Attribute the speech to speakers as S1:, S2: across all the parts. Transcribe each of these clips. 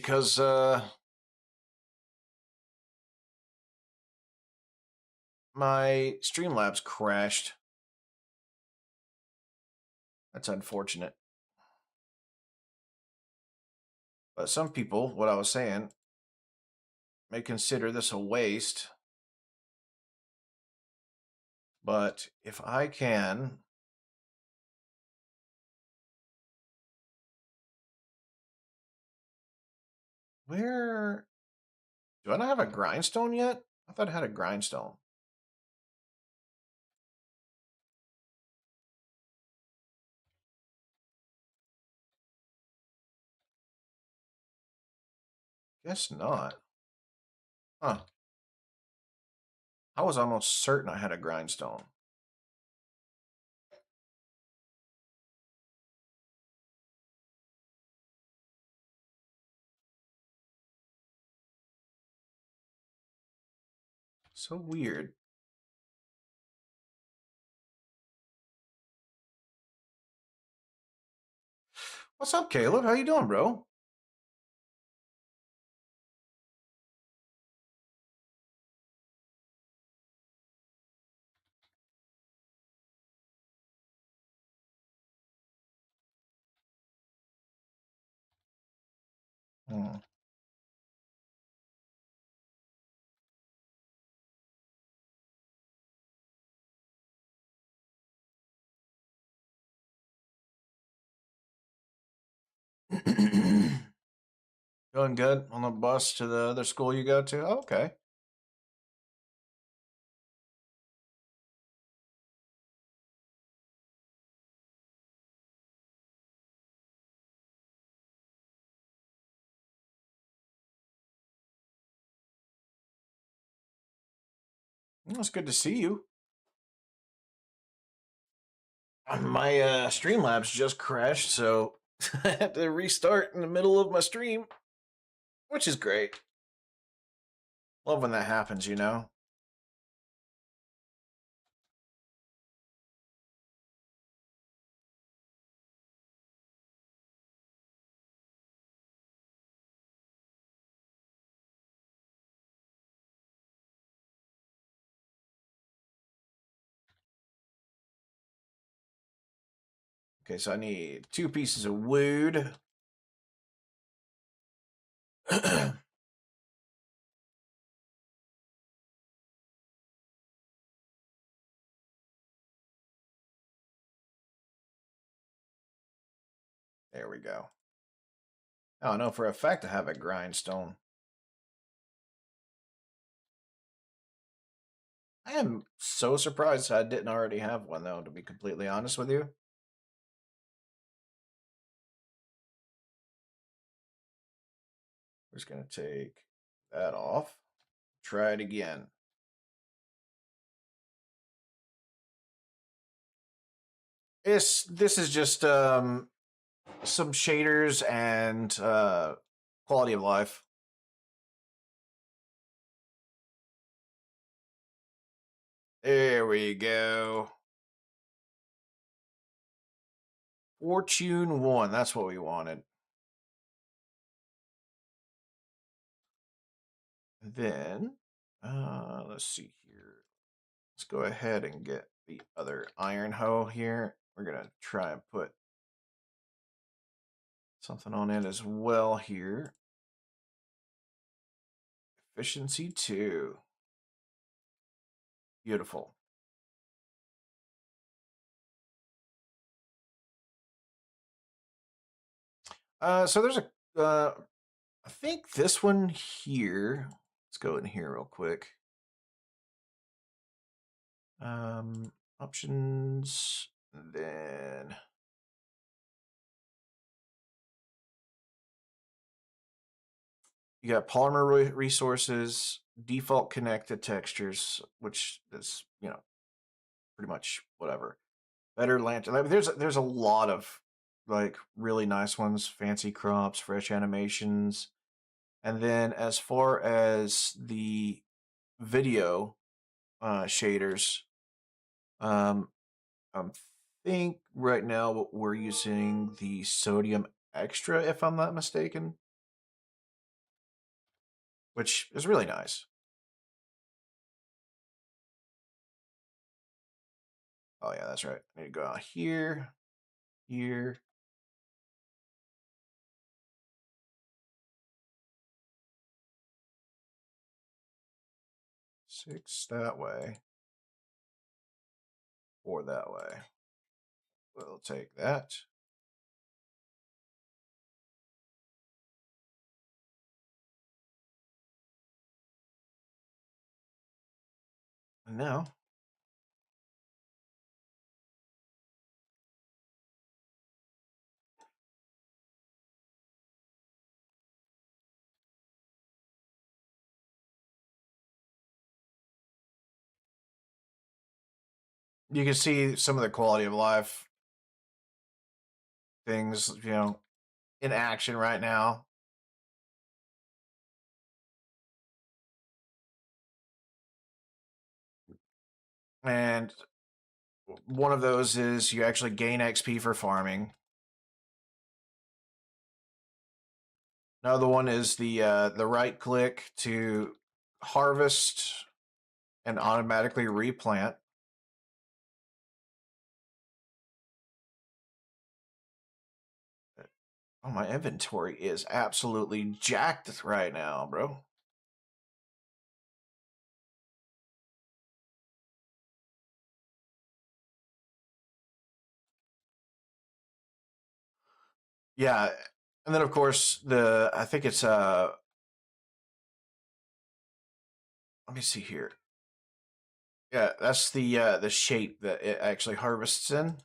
S1: because my Streamlabs crashed. That's unfortunate. But some people, what I was saying, may consider this a waste. But if I can where do I not have a grindstone yet? I thought I had a grindstone. Guess not. Huh. I was almost certain I had a grindstone. So weird. What's up, Caleb? How you doing, bro? Hmm. Doing good on the bus to the other school you go to? Oh, okay. Well, it's good to see you. My Streamlabs just crashed, so I had to restart in the middle of my stream, which is great. Love when that happens, you know? Okay, so I need 2 pieces of wood. There we go. Oh, no, for a fact I have a grindstone. I am so surprised I didn't already have one, though, to be completely honest with you. We're just going to take that off. Try it again. This is just some shaders and quality of life. There we go. Fortune 1. That's what we wanted. Then, let's see here. Let's go ahead and get the other iron hoe here. We're going to try and put something on it as well here. Efficiency 2. Beautiful. So there's a, I think this one here. Let's go in here real quick. Options, and then you got Polymer resources, default connected textures, which is pretty much whatever. Better lantern. I mean, there's a lot of like really nice ones, fancy crops, fresh animations, and then as far as the video shaders, um, I think right now we're using the Sodium Extra, if I'm not mistaken. which is really nice. Oh yeah, that's right. I need to go out here, here. Six that way. Four that way. We'll take that. And now you can see some of the quality of life things, in action right now. And one of those is you actually gain XP for farming. Another one is the right click to harvest and automatically replant. Oh, my inventory is absolutely jacked right now, bro. Yeah, and then of course I think it's let me see here. Yeah, that's the shape that it actually harvests in.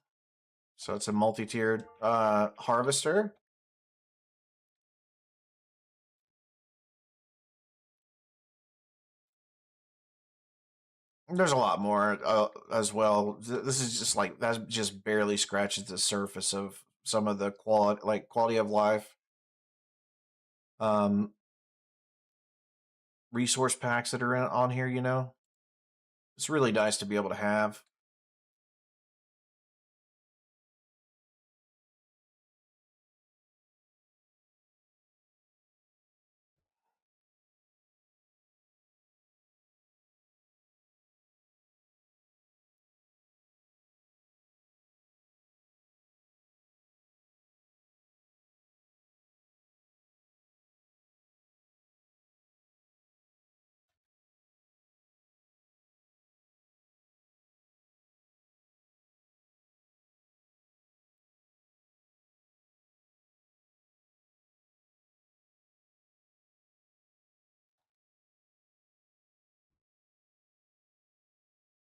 S1: So it's a multi-tiered harvester. There's a lot more as well. This is just like that just barely scratches the surface of some of the quality of life. Um, resource packs that are on here. It's really nice to be able to have.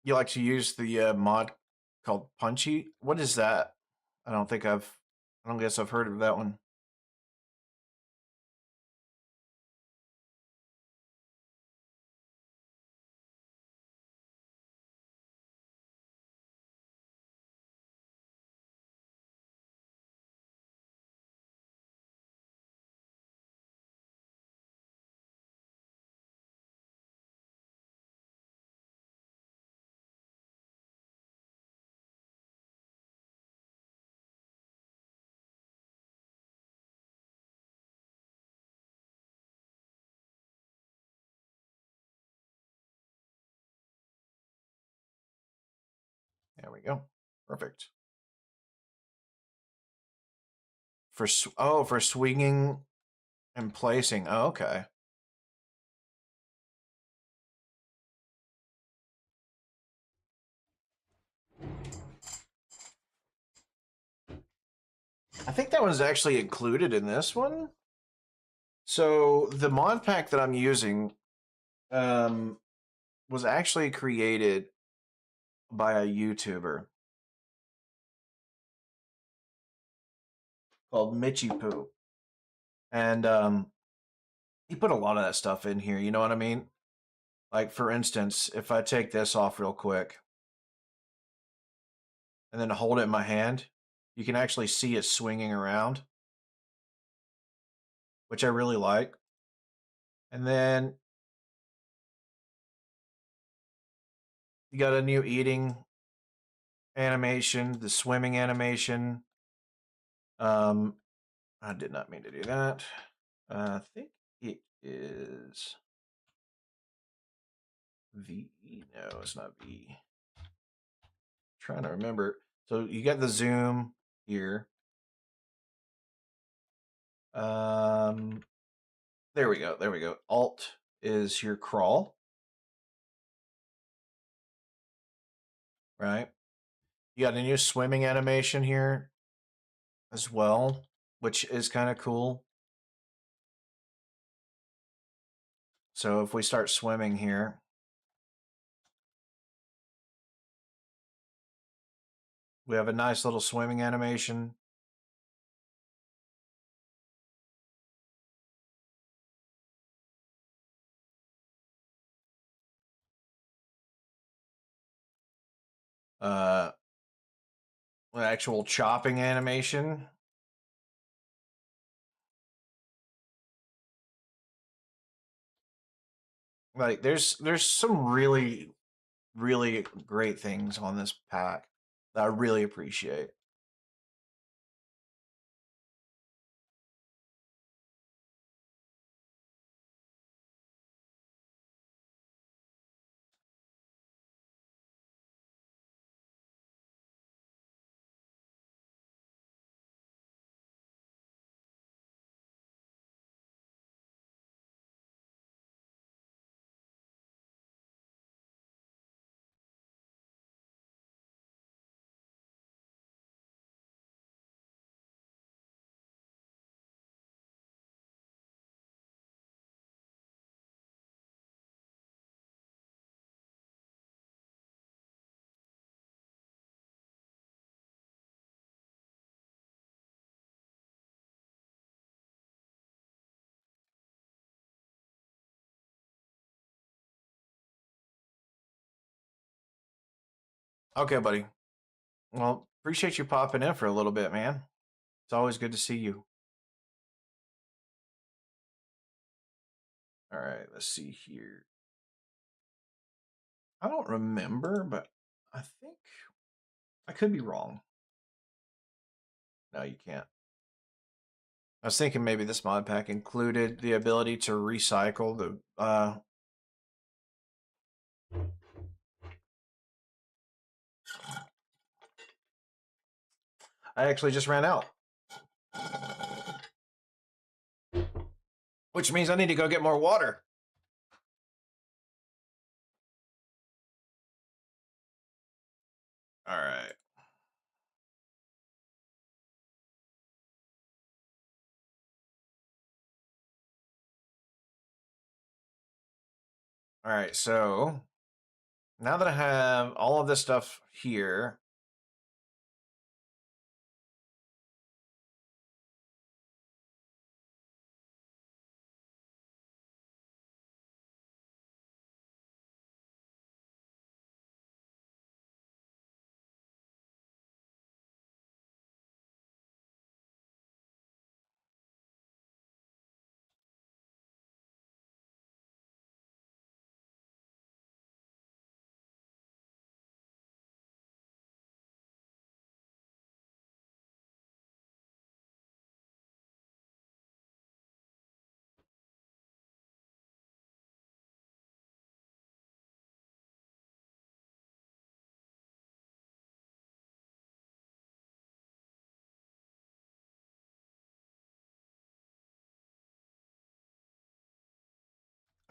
S1: You like to use the mod called Punchy. What is that? I don't think I've. I don't guess I've heard of that one. There we go. Perfect. For swinging and placing. Oh, okay. I think that was actually included in this one. So the mod pack that I'm using um, was actually created by a YouTuber called Mitchy Poo, and he put a lot of that stuff in here. You know what I mean? Like for instance, if I take this off real quick and then hold it in my hand, you can actually see it swinging around, which I really like. And then you got a new eating animation, the swimming animation. I did not mean to do that. I think it is. V? No, it's not V. Trying to remember. So you got the zoom here. There we go. There we go. Alt is your crawl. Right. You got a new swimming animation here as well, which is kind of cool. So if we start swimming here, we have a nice little swimming animation. An actual chopping animation. Like there's some really great things on this pack that I really appreciate. Okay, buddy. Well, appreciate you popping in for a little bit, man. It's always good to see you. All right, let's see here. I don't remember, but I think I could be wrong. No, you can't. I was thinking maybe this mod pack included the ability to recycle the I actually just ran out. Which means I need to go get more water. All right. All right, so now that I have all of this stuff here,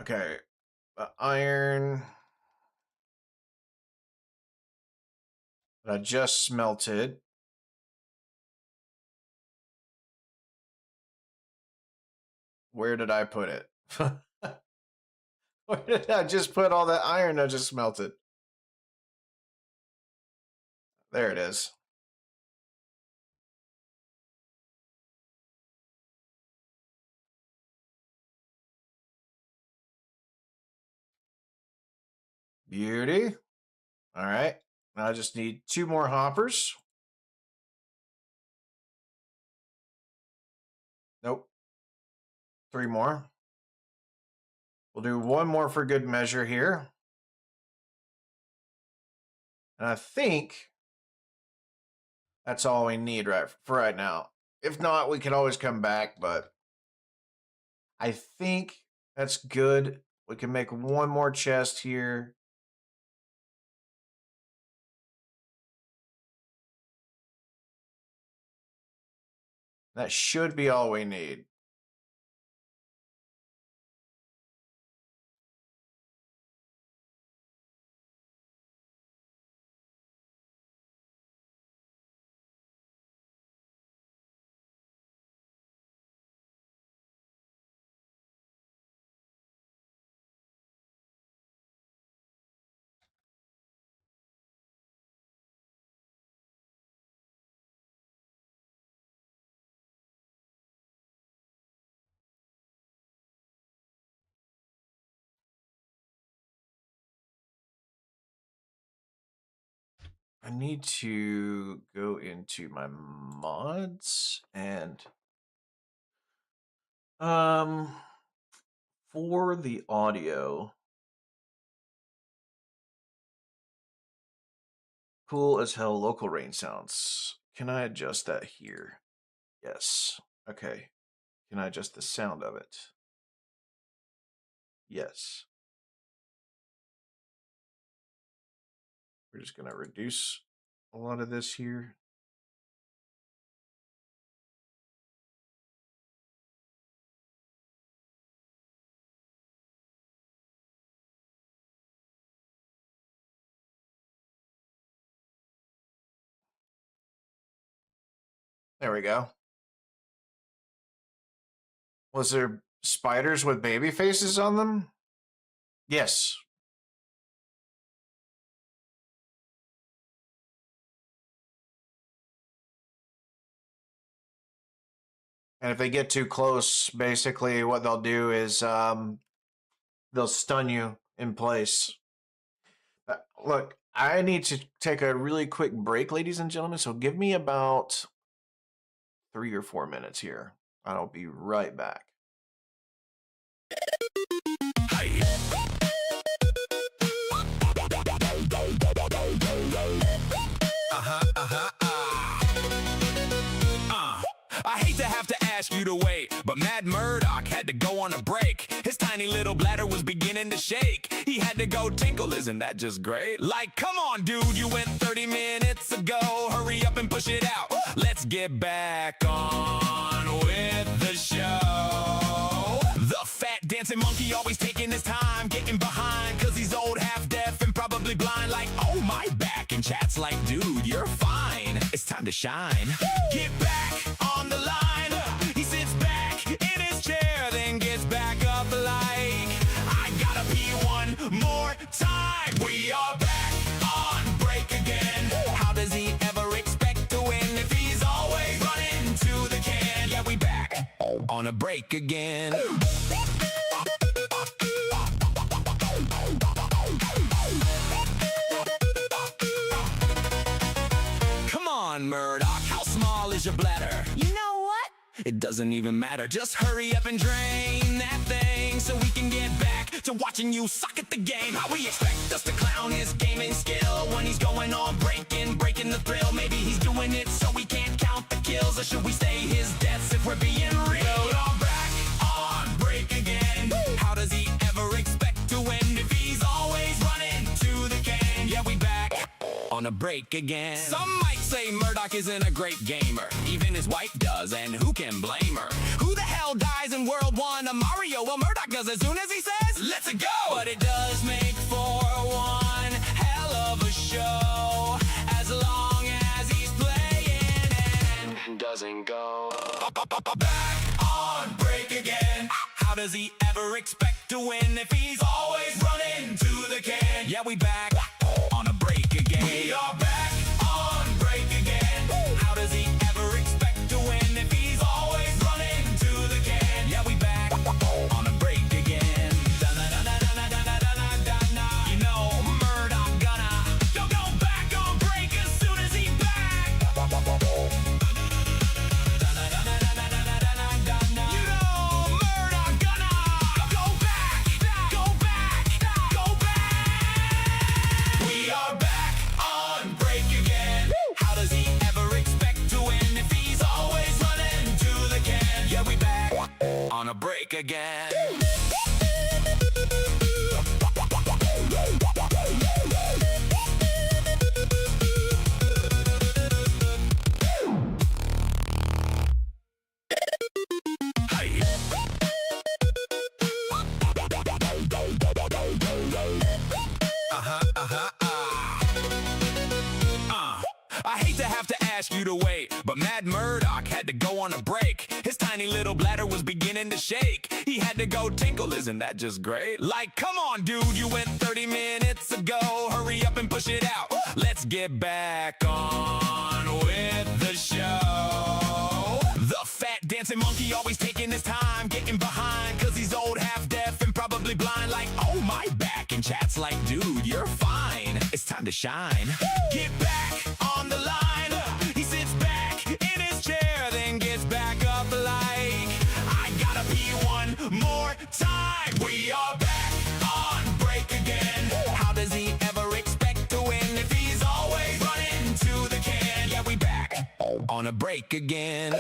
S1: okay, iron that I just smelted. Where did I put it? Where did I just put all that iron I just smelted? There it is. Beauty. All right. Now I just need 2 more hoppers. Nope. 3 more. We'll do 1 more for good measure here. And I think that's all we need for right now. If not, we can always come back, but I think that's good We can make one more chest here. That should be all we need. I need to go into my mods and for the audio, cool as hell local rain sounds. Can I adjust that here? Yes. Okay. Can I adjust the sound of it? Yes. We're just going to reduce a lot of this here. There we go. Was there spiders with baby faces on them? Yes. And if they get too close, basically what they'll do is they'll stun you in place. Look, I need to take a really quick break, ladies and gentlemen, so give me about 3 or 4 minutes here. I'll be right back.
S2: I hate to have to ask you to wait, but Mad Murdock had to go on a break. His tiny little bladder was beginning to shake. He had to go tinkle, isn't that just great? Like, come on, dude, you went 30 minutes ago. Hurry up and push it out. Let's get back on with the show. The fat dancing monkey always taking his time, getting behind, cause he's old, half deaf, and probably blind. Like, oh, my back, and chat's like, dude, you're fine. It's time to shine. Get back on the line. He sits back in his chair, then gets back up like, I gotta pee one more time. We are back on break again. How does he ever expect to win if he's always running to the can? Yeah, we back on a break again. Come on, Murdoch, how small is your bladder?
S3: You know what?
S2: It doesn't even matter, just hurry up and drain that thing so we can get back to watching you suck at the game. How we expect us to clown his gaming skill when he's going on breaking the thrill? Maybe he's doing it so we can't count the kills, or should we say his deaths if we're being real? We're back on break again. How does he ever expect to win if he's always running to the can? Yeah, we back on a break again. Some might say Murdoch isn't a great gamer. Even his wife does, and who can blame her? Who the hell dies in World 1 of Mario? Well, Murdoch does as soon as he says, let's go! But it does make for one hell of a show, as long as he's playing and doesn't go. Back on break again. How does he ever expect to win if he's always running to the can? Yeah, we back on a break again. We are back on break again. How does he ever expect to win if he's always running to the can? Yeah, we back on a break again. Da-na-na-na-na-na-na-na-na-na. You know, Murdoch gonna go back on break as soon as he back. Da-na-na-na-na-na-na-na-na-na. You know, Murdoch gonna go back. We are back on break again. How does he ever expect to win if he's always running to the can? Yeah, we back on a break again. ask you to wait, but Mad Murdock had to go on a break. His tiny little bladder was beginning to shake. He had to go tinkle, isn't that just great? Like, come on, dude, you went 30 minutes ago. Hurry up and push it out. Let's get back on with the show. The fat dancing monkey always taking his time, getting behind, cause he's old, half deaf, and probably blind. Like, oh, my back. And chat's like, dude, you're fine. It's time to shine. Get back on the line. He sits back in his chair, then gets back up like, I gotta pee one more time. We are back on break again. How does he ever expect to win if he's always running to the can? Yeah, we back on a break again.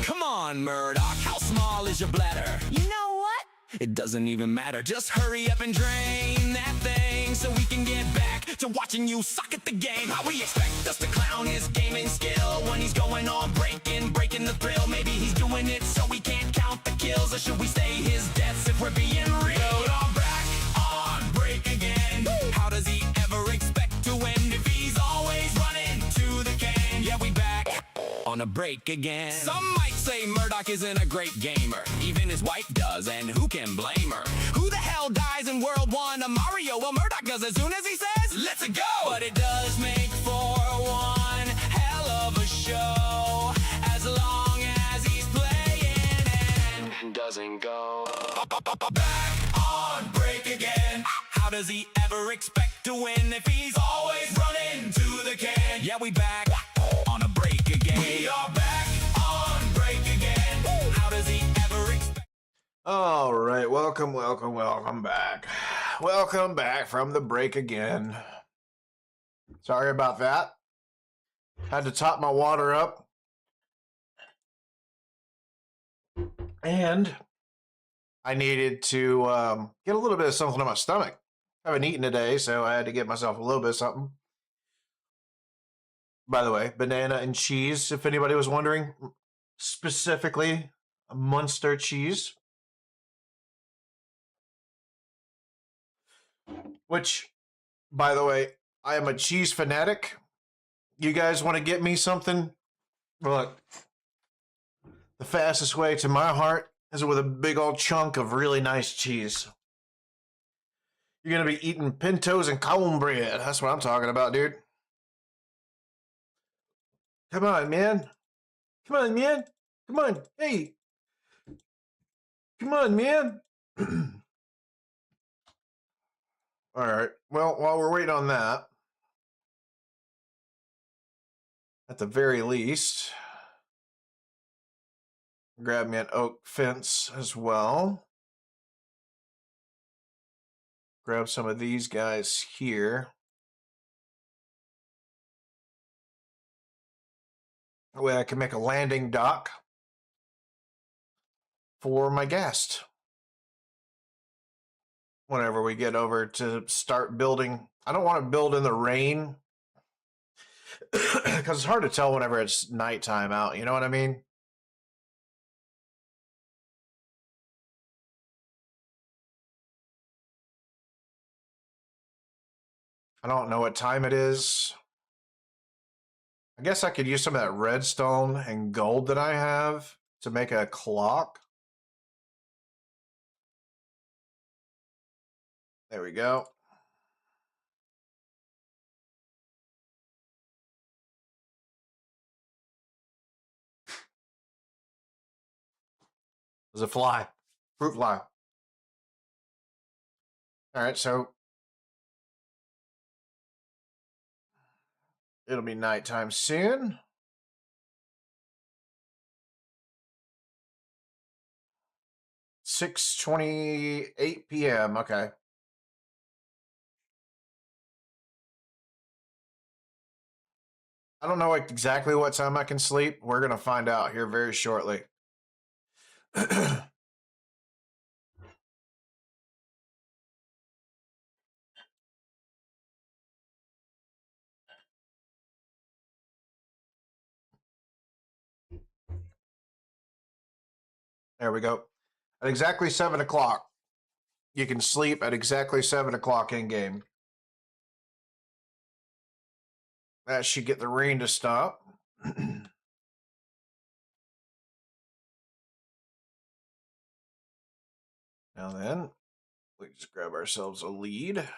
S2: Come on, Murdoch, how small is your bladder?
S3: You know what?
S2: It doesn't even matter, just hurry up and drain that thing so we can get back to watching you suck at the game. How we expect us to clown his gaming skill when he's going on breaking the thrill. Maybe he's doing it so we can't count the kills, or should we say his deaths if we're being real? I'm back on break again. How does he ever expect to win if he's always running to the can? Yeah, we back on a break again. Some might say Murdoch isn't a great gamer. Even his wife does, and who can blame her? Who the hell dies in World 1 of Mario? Well, Murdoch does as soon as he says, let's go! But it does make for one hell of a show, as long as he's playing and doesn't go. Back on break again. How does he ever expect to win if he's always running to the can? Yeah, we back on a break again. We are back on break again. How does he ever expect?
S1: All right, welcome back. Welcome back from the break again. Sorry about that. Had to top my water up. And I needed to get a little bit of something in my stomach. I haven't eaten today, so I had to get myself a little bit of something. By the way, banana and cheese, if anybody was wondering, specifically Munster cheese. Which, by the way, I am a cheese fanatic. You guys want to get me something? Look, the fastest way to my heart is with a big old chunk of really nice cheese. You're going to be eating pintos and cornbread. That's what I'm talking about, dude. Come on, man. Come on, man. Come on. Hey. Come on, man. All right. Well, while we're waiting on that, at the very least, grab me an oak fence as well. Grab some of these guys here. That way I can make a landing dock for my guest. Whenever we get over to start building. I don't want to build in the rain because it's hard to tell whenever it's nighttime out. You know what I mean? I don't know what time it is. I guess I could use some of that redstone and gold that I have to make a clock. There we go. There's a fly. Fruit fly. All right, so it'll be nighttime soon. $6:28 p.m. Okay. I don't know exactly what time I can sleep. We're going to find out here very shortly. There we go. At exactly 7 o'clock, You can sleep at exactly 7 o'clock in game. That should get the rain to stop. Now then, we just grab ourselves a lead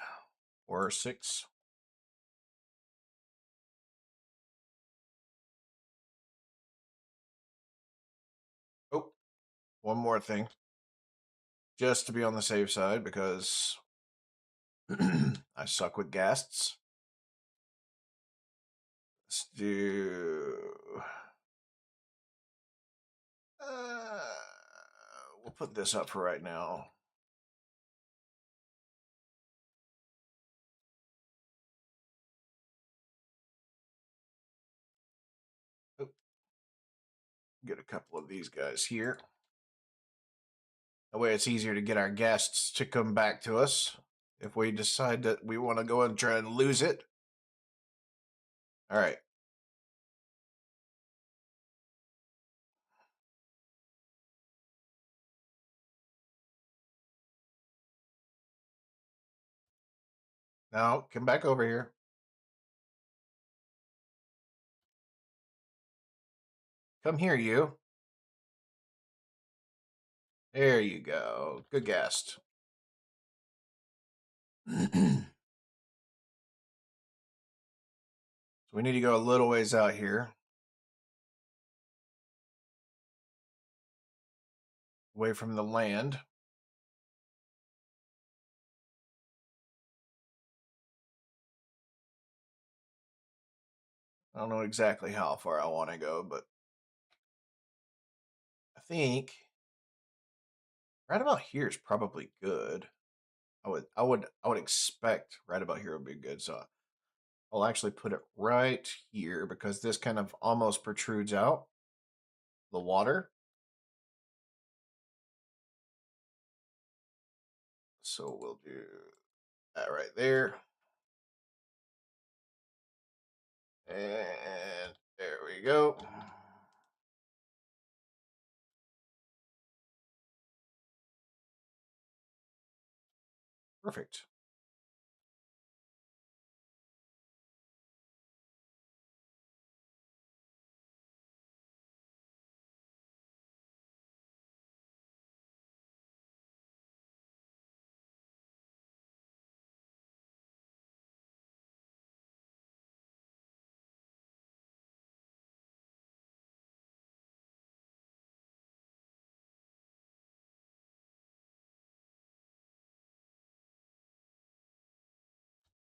S1: or 6. Oh, one more thing. Just to be on the safe side because I suck with ghasts. Let's do. We'll put this up for right now. Get a couple of these guys here. That way it's easier to get our guests to come back to us if we decide that we want to go and try and lose it. All right. Now, come back over here. Come here, you. There you go. Good guest. So we need to go a little ways out here. Away from the land. I don't know exactly how far I want to go, but I think right about here is probably good. I would expect right about here would be good. So I'll actually put it right here because this kind of almost protrudes out the water. So we'll do that right there. And there we go. Perfect.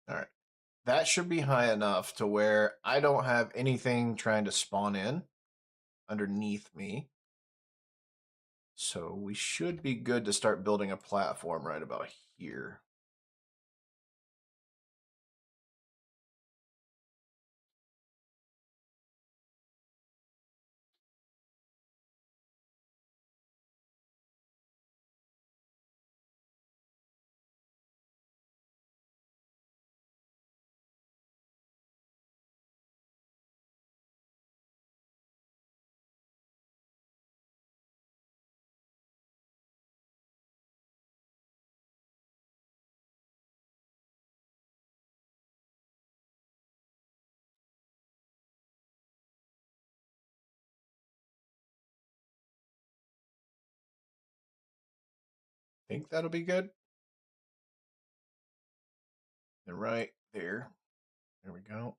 S1: All right. That should be high enough to where I don't have anything trying to spawn in underneath me. So we should be good to start building a platform right about here. Think that'll be good. And right there. There we go.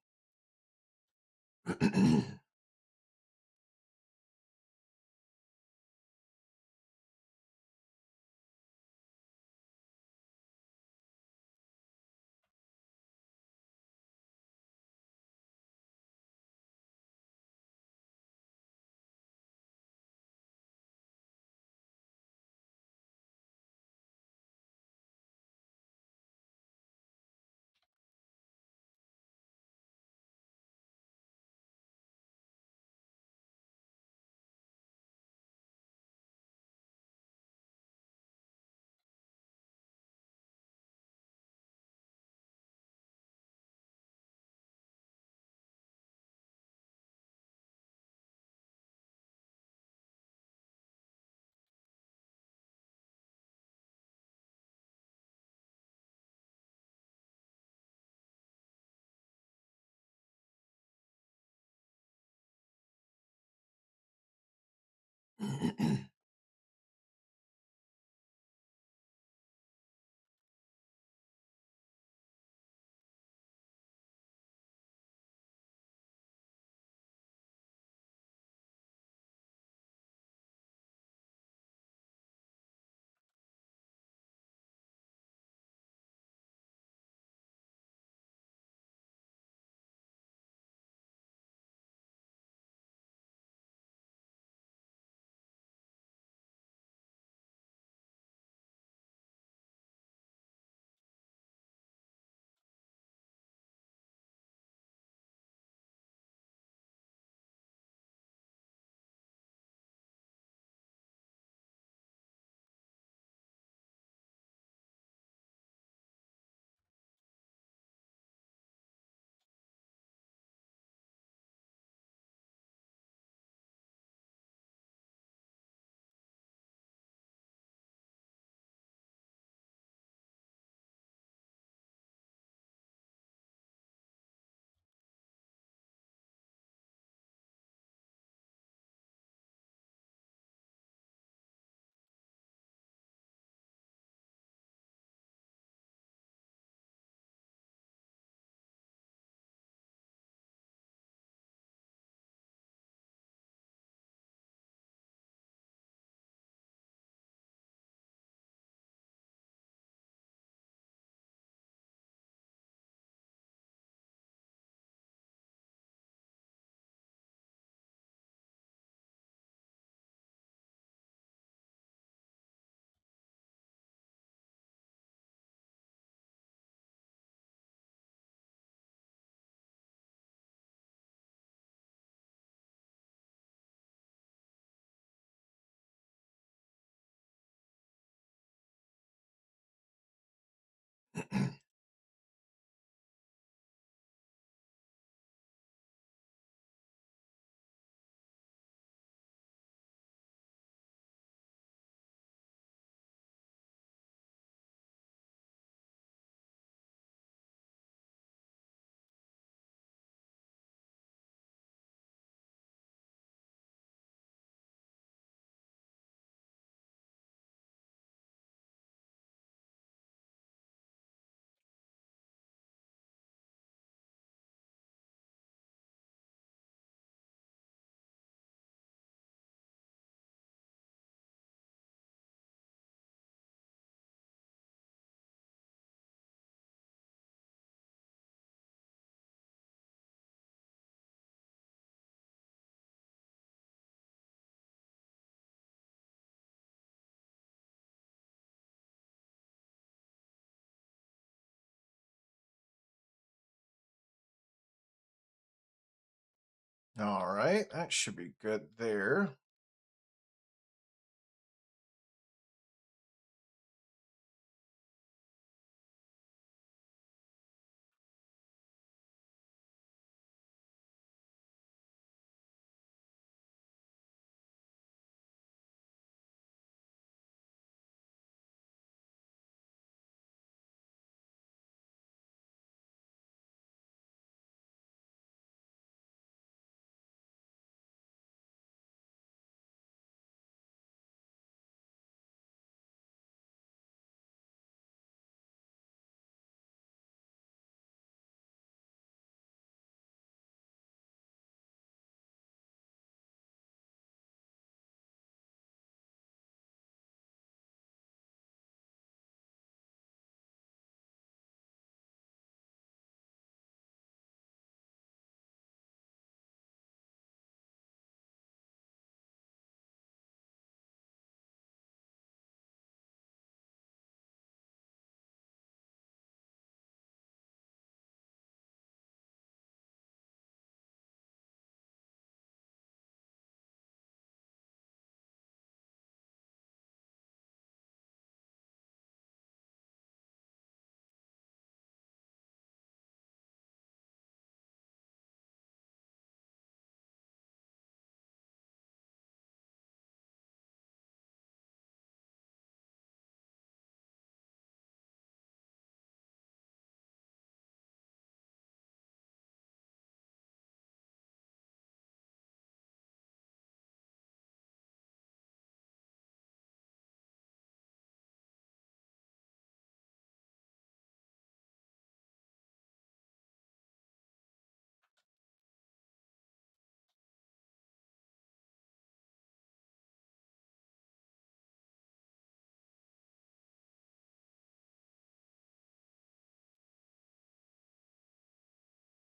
S1: All right, that should be good there.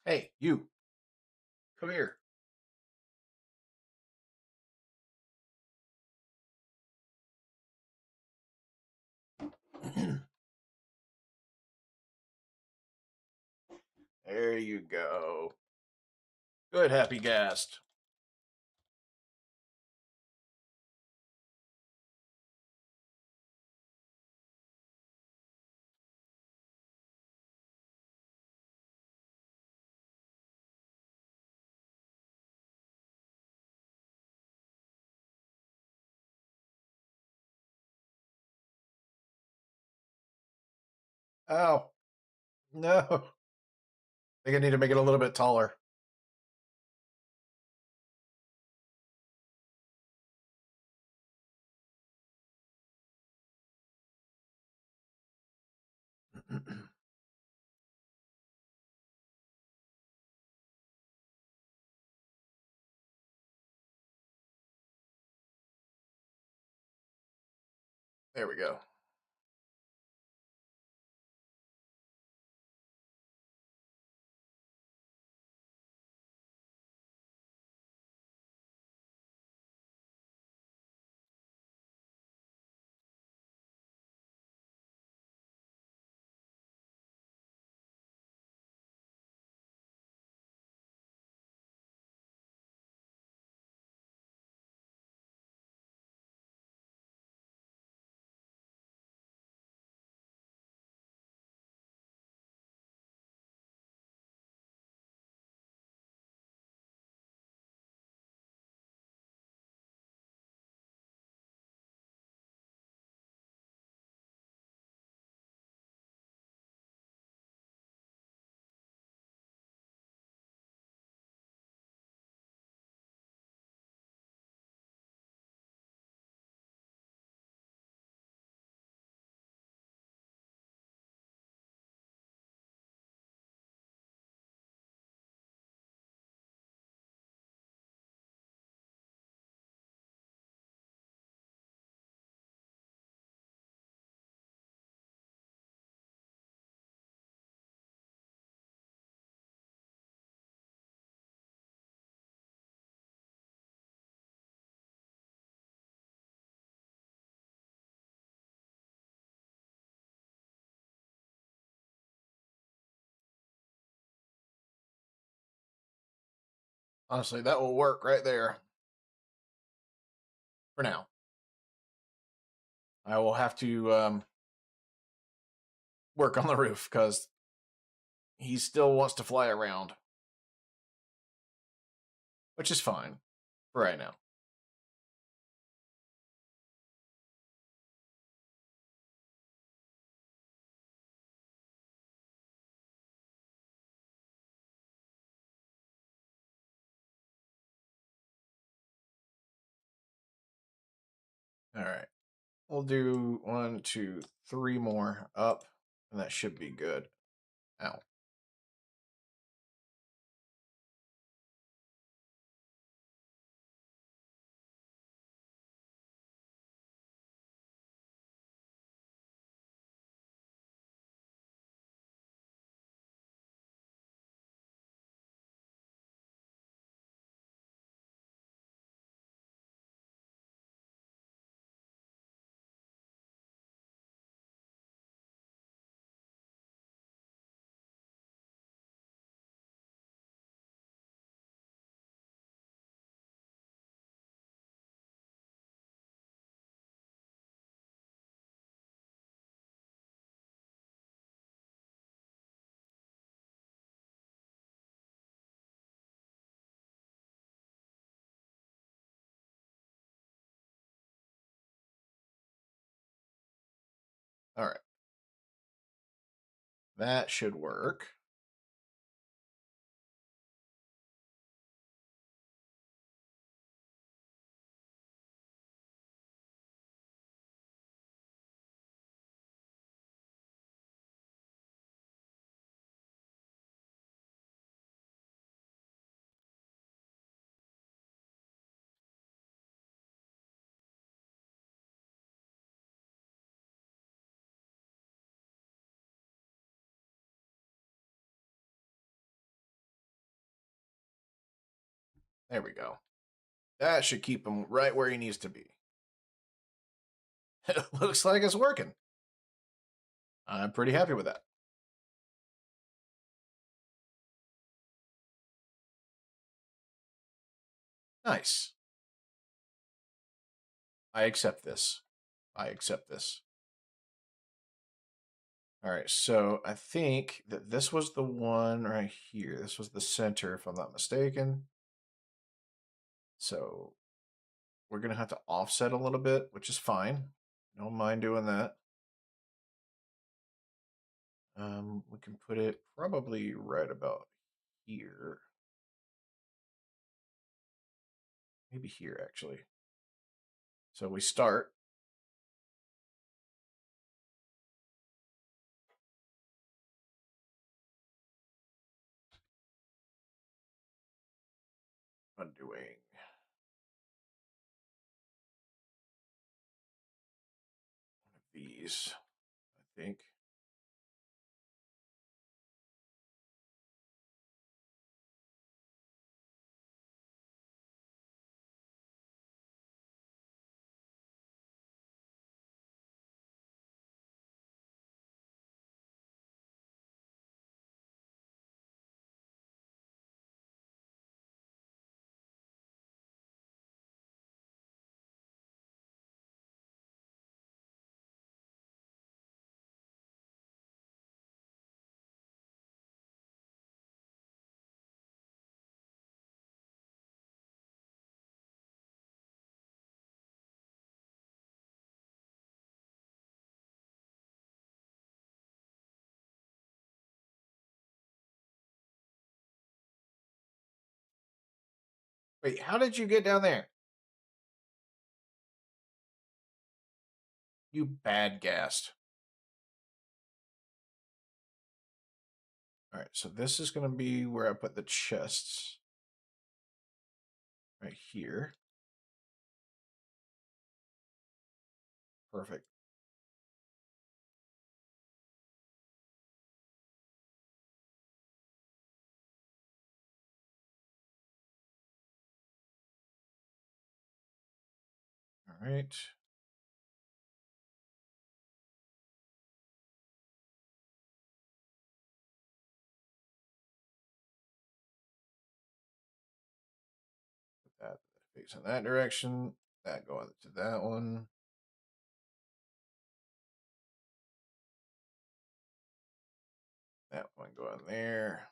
S1: Hey, you. Come here. There you go. Good, happy Gast. Oh, no. I think I need to make it a little bit taller. There we go. Honestly, that will work right there for now. I will have to work on the roof because he still wants to fly around, which is fine for right now. All right. We'll do 1, 2, 3 more up, and that should be good. Ow. All right. That should work. There we go. That should keep him right where he needs to be. It looks like it's working. I'm pretty happy with that. Nice. I accept this. I accept this. All right, so I think that this was the one right here. This was the center, if I'm not mistaken. So we're going to have to offset a little bit, which is fine. Don't mind doing that. We can put it probably right about here. Maybe here, actually. So we start. Undoing. One of these, I think. Wait, how did you get down there? You bad gassed. All right, so this is going to be where I put the chests. Right here. Perfect. All right. Put that facing that direction. That going to that one. That one going there.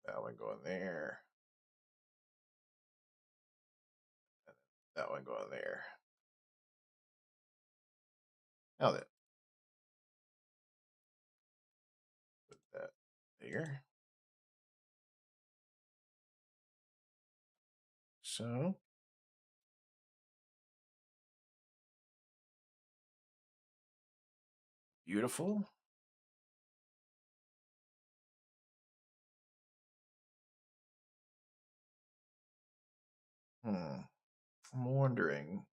S1: That one going there. That one going there. Now then, put that there. So, beautiful. I'm wondering.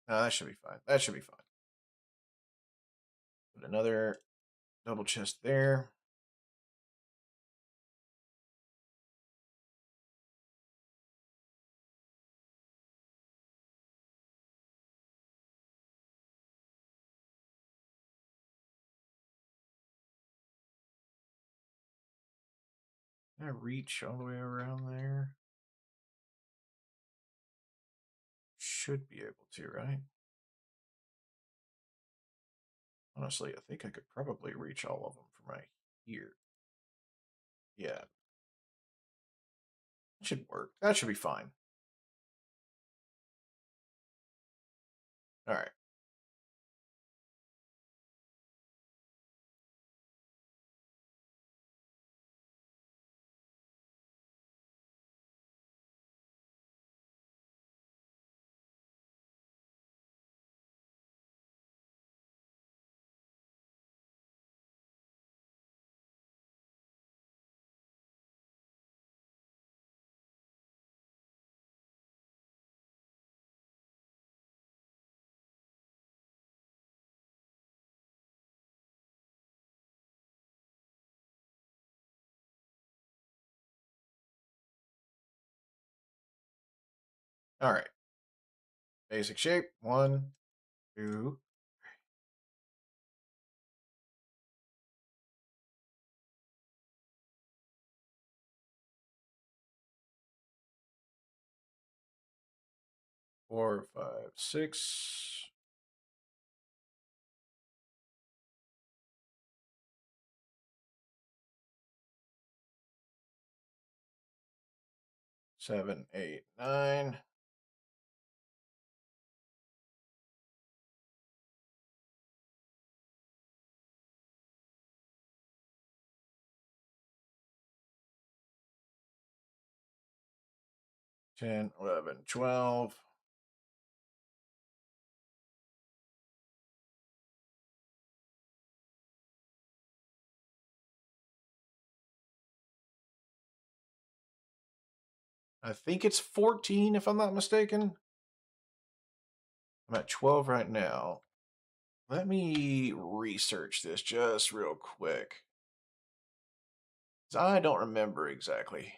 S1: No, that should be fine. That should be fine. Put another double chest there. Can I reach all the way around there? Should be able to, right? Honestly, I think I could probably reach all of them from right here. Yeah. That should work. That should be fine. All right. All right. Basic shape. 1, 2. 4, 5, 6. 7, 8, 9. 10, 11, 12. I think it's 14 if I'm not mistaken. I'm at 12 right now. Let me research this just real quick. 'Cause I don't remember exactly.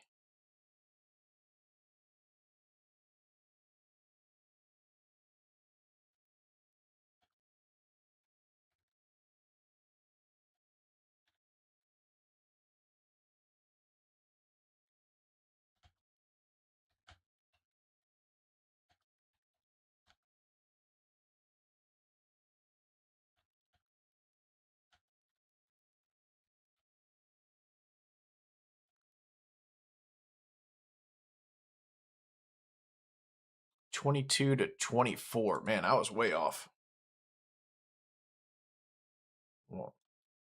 S1: $22 to $24. Man, I was way off. Well,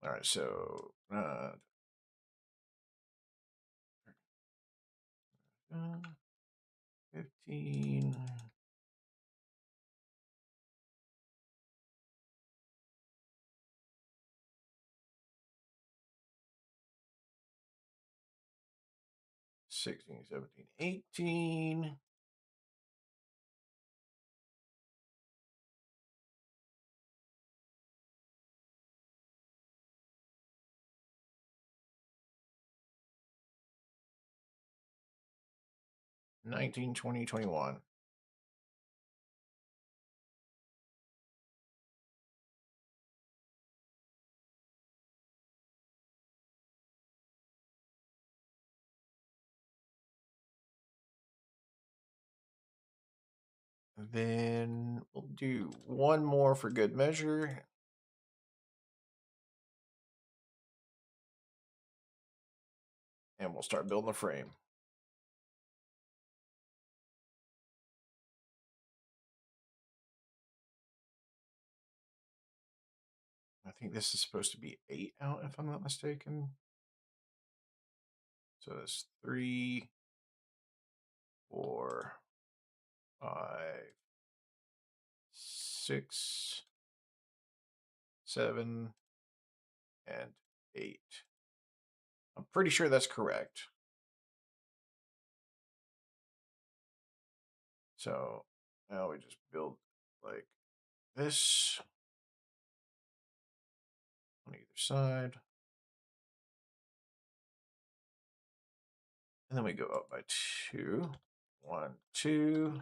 S1: all right, so 15. 16, 17, 18. $19, $20, $21. Then we'll do one more for good measure. And we'll start building the frame. I think this is supposed to be 8 out, if I'm not mistaken. So that's 3, 4, 5, 6, 7, and 8. I'm pretty sure that's correct. So now we just build like this on either side. And then we go up by 2. 1, 2.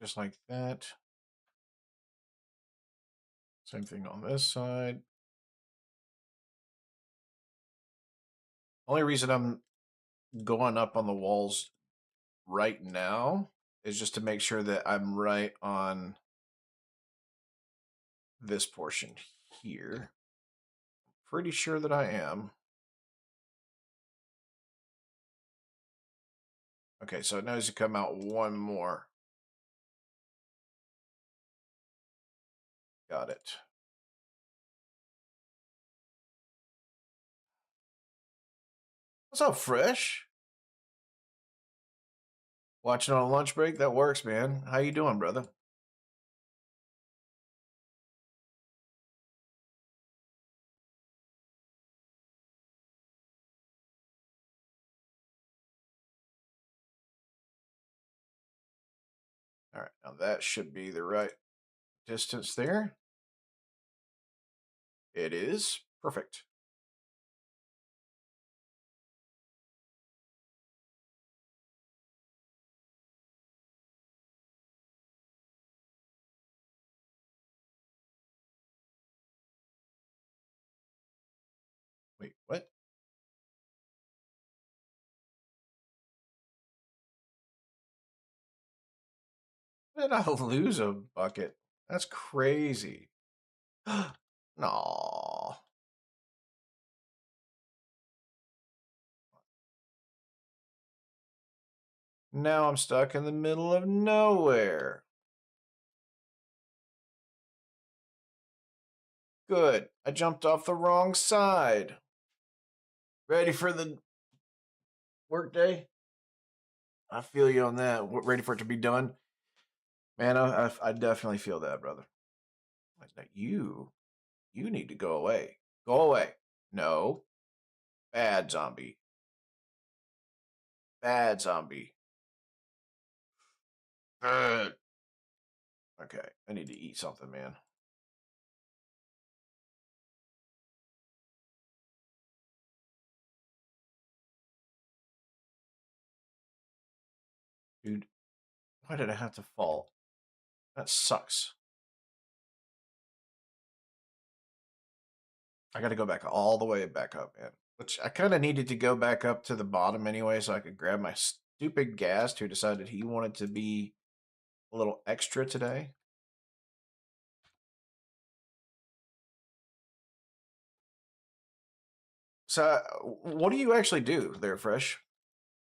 S1: Just like that. Same thing on this side. Only reason I'm going up on the walls right now is just to make sure that I'm right on this portion here. Pretty sure that I am. Okay, so it knows to come out one more. Got it. What's up, Fresh? Watching on a lunch break? That works, man. How you doing, brother? All right, now that should be the right distance there. It is. Perfect. Wait, what? How did I lose a bucket? That's crazy. No. Now I'm stuck in the middle of nowhere. Good. I jumped off the wrong side. Ready for the workday? I feel you on that. Ready for it to be done? Man, I definitely feel that, brother. Like, you need to go away. Go away. No. Bad zombie. Bad zombie. Good. Okay, I need to eat something, man. Dude, why did I have to fall? That sucks. I got to go back all the way back up, man. Which I kind of needed to go back up to the bottom anyway so I could grab my stupid Ghast who decided he wanted to be a little extra today. So, what do you actually do there, Fresh?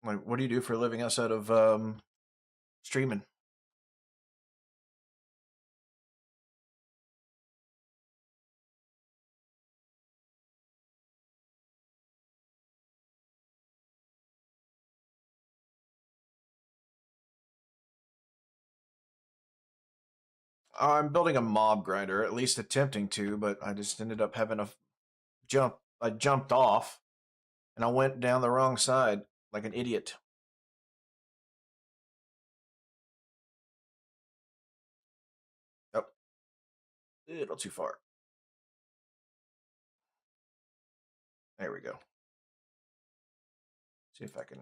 S1: Like, what do you do for a living outside of streaming? I'm building a mob grinder, at least attempting to, but I just ended up having a jump. I jumped off and I went down the wrong side like an idiot. Oh, a little too far. There we go. See if I can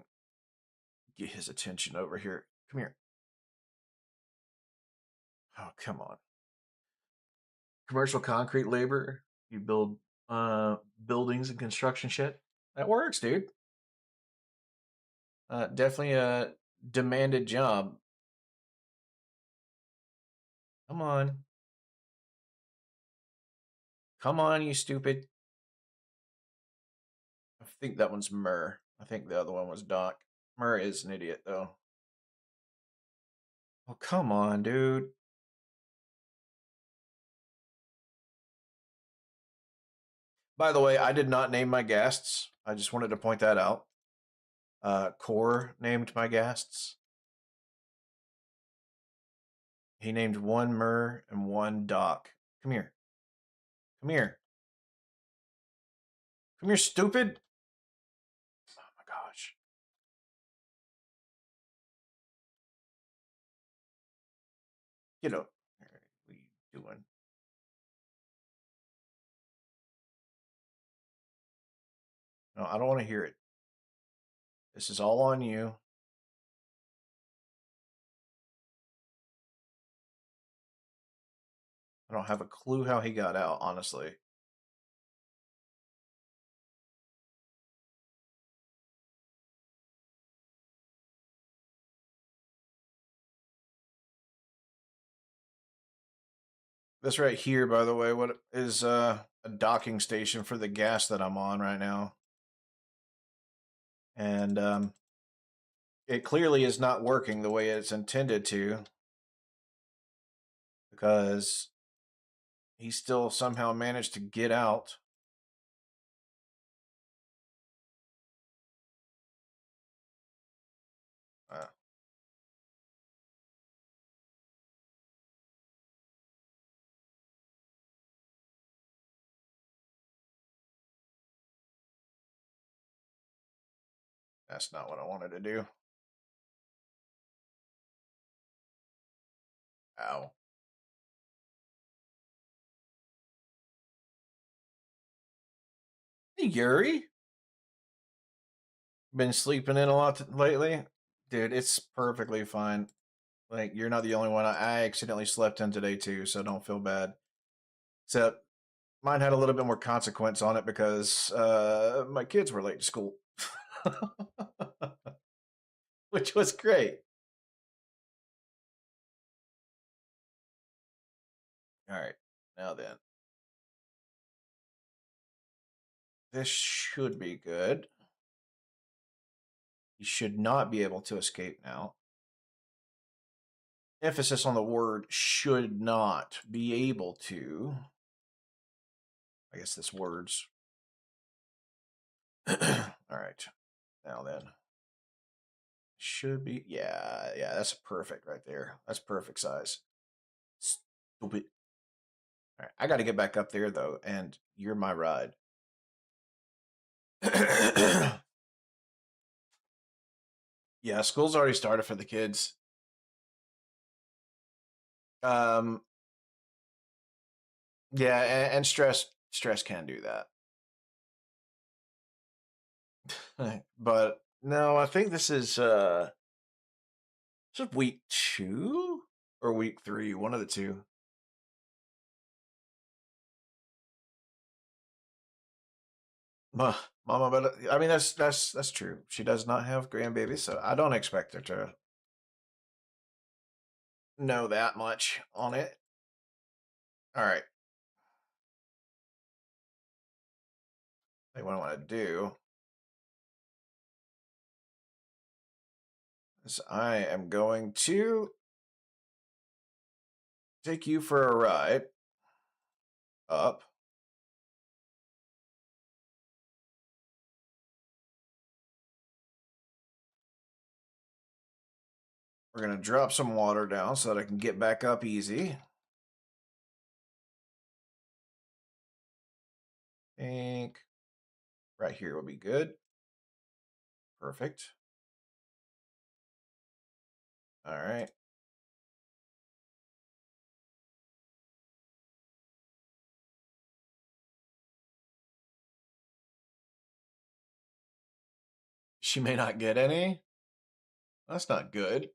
S1: get his attention over here. Come here. Oh, come on. Commercial concrete labor. You build buildings and construction shit. That works, dude. Definitely a demanded job. Come on. Come on, you stupid. I think that one's Murr. I think the other one was Doc. Murr is an idiot, though. Oh, come on, dude. By the way, I did not name my guests. I just wanted to point that out. Core named my guests. He named one Murr and one Doc. Come here. Come here. Come here, stupid. Oh my gosh. Get up. What are you doing? No, I don't want to hear it. This is all on you. I don't have a clue how he got out, honestly. This right here, by the way, what is a docking station for the gas that I'm on right now. And it clearly is not working the way it's intended to because he still somehow managed to get out. Uh, that's not what I wanted to do. Wow. Hey, Yuri. Been sleeping in a lot lately? Dude, it's perfectly fine. Like, you're not the only one. I accidentally slept in today too, so don't feel bad. Except mine had a little bit more consequence on it because my kids were late to school, which was great. All right, now then, this should be good. You should not be able to escape now. Emphasis on the word should not be able to. I guess this words. All right, now then. Should be, yeah, that's perfect right there. That's perfect size. Stupid. All right, I got to get back up there though, and you're my ride. Yeah, school's already started for the kids. Um, yeah, and stress can do that. But no, I think this is week 2 or week 3, one of the two. Mama, but I mean that's true. She does not have grandbabies, so I don't expect her to know that much on it. All right. What I want to do is I am going to take you for a ride up. We're going to drop some water down so that I can get back up easy. I think right here will be good. Perfect. All right. She may not get any. That's not good.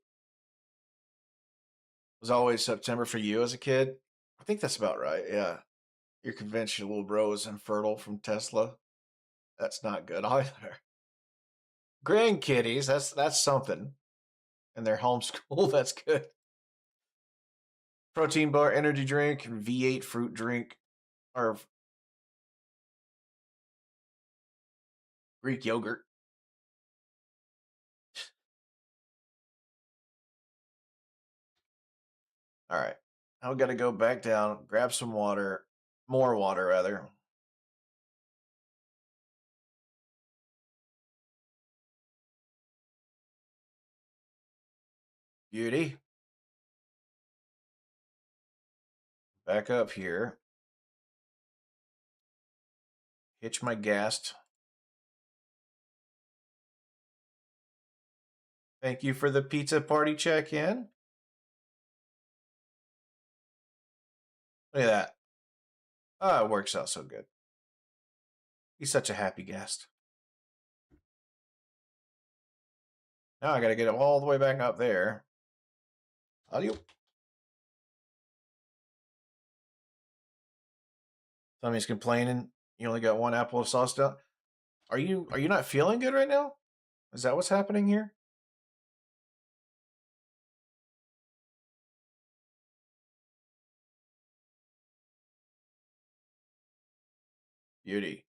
S1: It was always September for you as a kid. I think that's about right. Yeah. You're convinced your little bro is infertile from Tesla. That's not good either. Grandkitties, that's something. And they're homeschool, that's good. Protein bar, energy drink, V8 fruit drink, or Greek yogurt. All right. I've got to go back down, grab some water, more water rather. Beauty. Back up here. Hitch my gas. Thank you for the pizza party check in. Look at that. Oh, it works out so good. He's such a happy guest. Now I got to get him all the way back up there. Audio. Tommy's complaining. You only got one apple of sauce down. Are you not feeling good right now? Is that what's happening here? Beauty.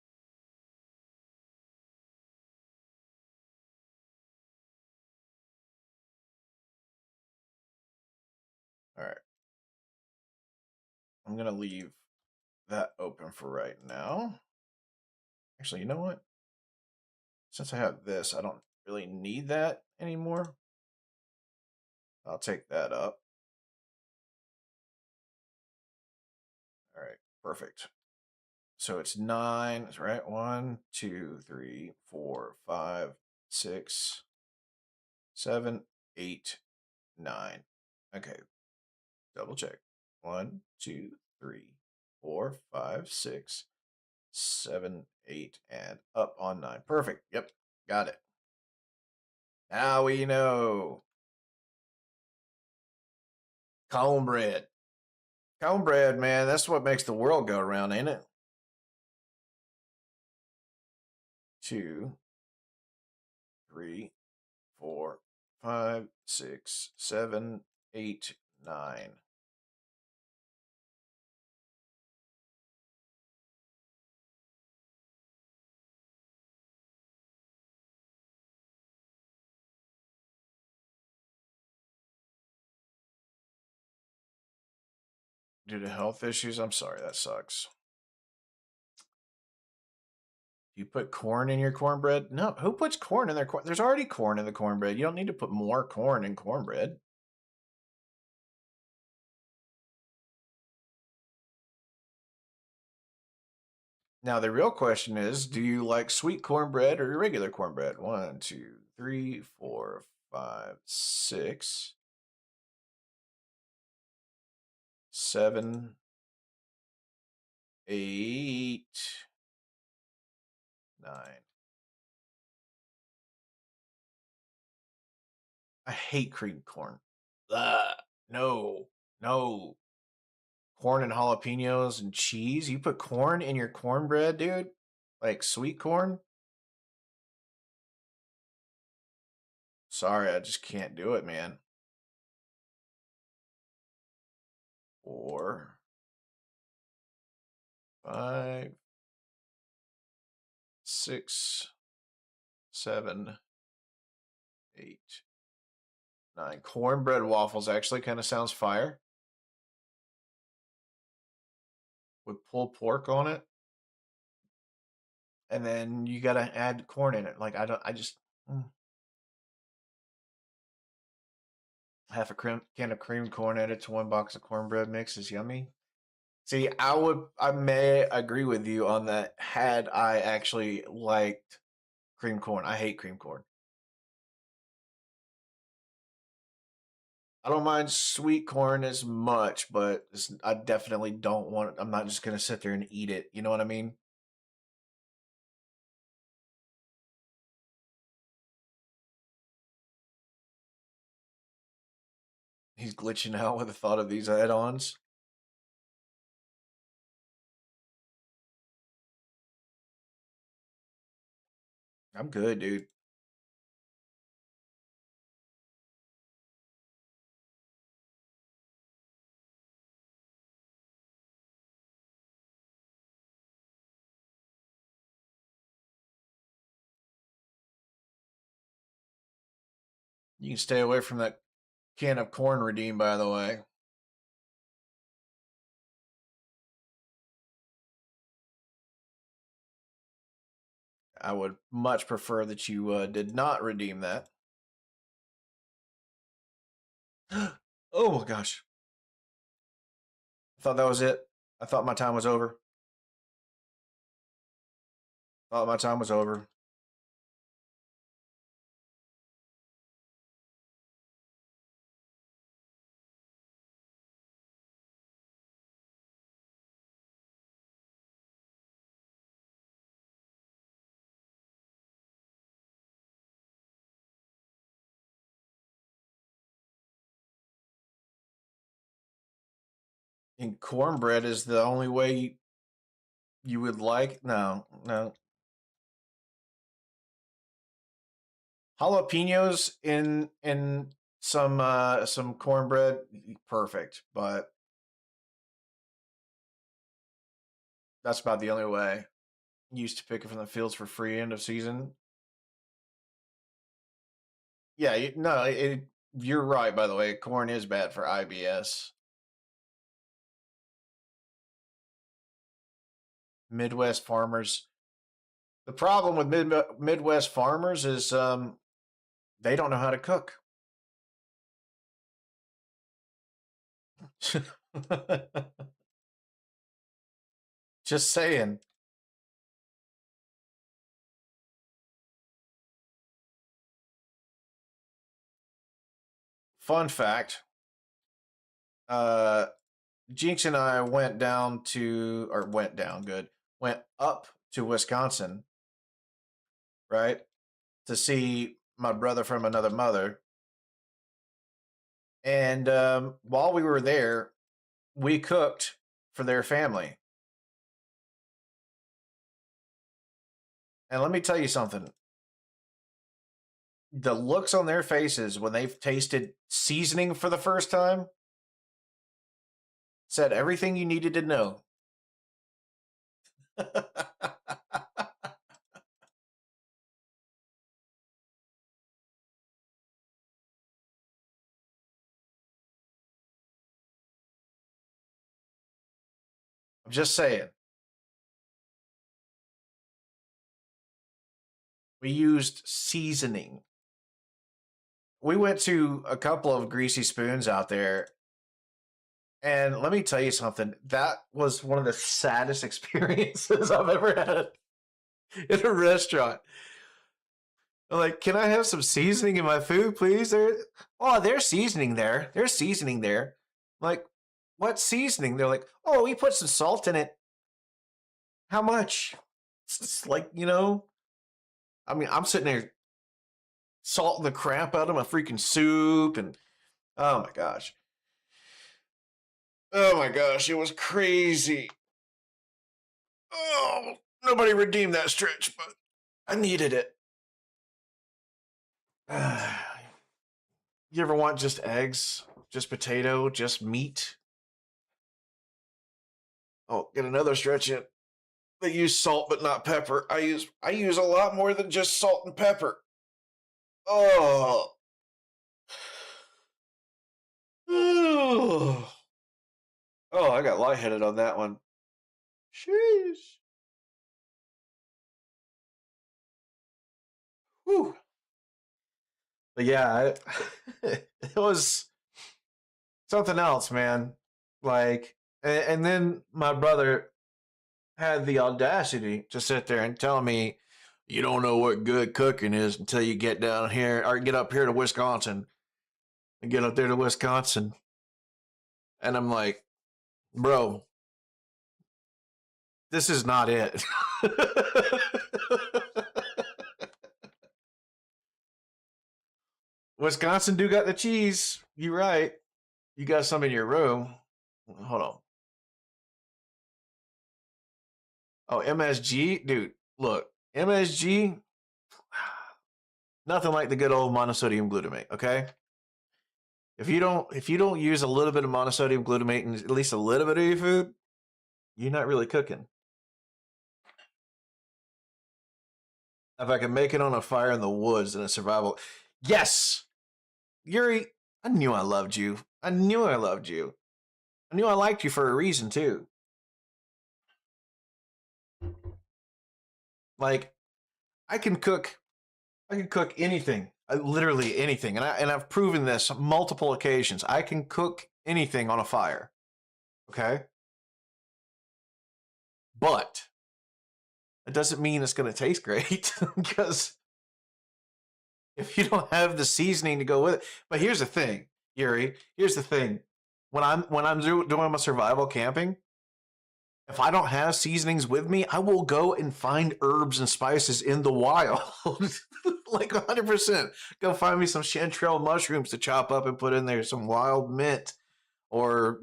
S1: All right. I'm gonna leave that open for right now. Actually, you know what? Since I have this, I don't really need that anymore. I'll take that up. All right, perfect. So it's 9, right? 1, 2, 3, 4, 5, 6, 7, 8, 9. Okay. Double check. 1, 2, 3, 4, 5, 6, 7, 8, and up on 9. Perfect. Yep. Got it. Now we know. Cornbread. Cornbread, man, that's what makes the world go around, ain't it? 2, 3, 4, 5, 6, 7, 8, 9. Due to health issues, I'm sorry, that sucks. You put corn in your cornbread? No, who puts corn in their corn? There's already corn in the cornbread. You don't need to put more corn in cornbread. Now the real question is, do you like sweet cornbread or regular cornbread? 1, 2, 3, 4, 5, 6, 7, 8, 9. I hate creamed corn. Ugh, no, no. Corn and jalapenos and cheese. You put corn in your cornbread, dude? Like sweet corn? Sorry, I just can't do it, man. 4, 5, 6, 7, 8, 9. Cornbread waffles actually kind of sounds fire. With pulled pork on it. And then you gotta add corn in it. Like I just half a can of creamed corn added to 1 box of cornbread mix is yummy. See, I may agree with you on that had I actually liked cream corn. I hate cream corn. I don't mind sweet corn as much, but I definitely don't want it. I'm not just gonna sit there and eat it. You know what I mean? He's glitching out with the thought of these add-ons. I'm good, dude. You can stay away from that can of corn redeem, by the way. I would much prefer that you did not redeem that. Oh my gosh. I thought that was it. I thought my time was over. Thought my time was over. And cornbread is the only way you would like. No, no. Jalapenos in some cornbread, perfect. But that's about the only way. Used to pick it from the fields for free end of season. Yeah, no, you're right. By the way, corn is bad for IBS. Midwest farmers. The problem with Midwest farmers is they don't know how to cook. Just saying. Fun fact. Jinx and I went down to, or went down, good, went up to Wisconsin, right, to see my brother from another mother. And while we were there, we cooked for their family. And let me tell you something. The looks on their faces when they've tasted seasoning for the first time said everything you needed to know. I'm just saying. We used seasoning. We went to a couple of greasy spoons out there. And let me tell you something. That was one of the saddest experiences I've ever had in a restaurant. I'm like, can I have some seasoning in my food, please? There's seasoning there. There's seasoning there. I'm like, what seasoning? They're like, oh, we put some salt in it. How much? It's like, I mean, I'm sitting there salting the crap out of my freaking soup, and oh my gosh. Oh my gosh, it was crazy. Oh, nobody redeemed that stretch, but I needed it. You ever want just eggs, just potato, just meat? Oh, get another stretch in. They use salt but not pepper. I use a lot more than just salt and pepper. Oh. Oh, I got lightheaded on that one. Sheesh. Whew. But yeah, it was something else, man. Like, and then my brother had the audacity to sit there and tell me, you don't know what good cooking is until you get down here or get up here to Wisconsin and get up there to Wisconsin. And I'm like, bro, this is not it. Wisconsin do got the cheese. You right. You got some in your room. Hold on. Oh, MSG, dude. Look, MSG, nothing like the good old monosodium glutamate. Okay. If you don't use a little bit of monosodium glutamate in at least a little bit of your food, you're not really cooking. If I can make it on a fire in the woods in a survival, yes, Yuri, I knew I loved you. I knew I loved you. I knew I liked you for a reason too. Like, I can cook anything, literally anything, and I've proven this multiple occasions. I can cook anything on a fire. Okay, but it doesn't mean it's going to taste great because if you don't have the seasoning to go with it. But here's the thing, Yuri. Here's the thing. When I'm doing my survival camping, if I don't have seasonings with me, I will go and find herbs and spices in the wild. Like 100%. Go find me some chanterelle mushrooms to chop up and put in there, some wild mint, or,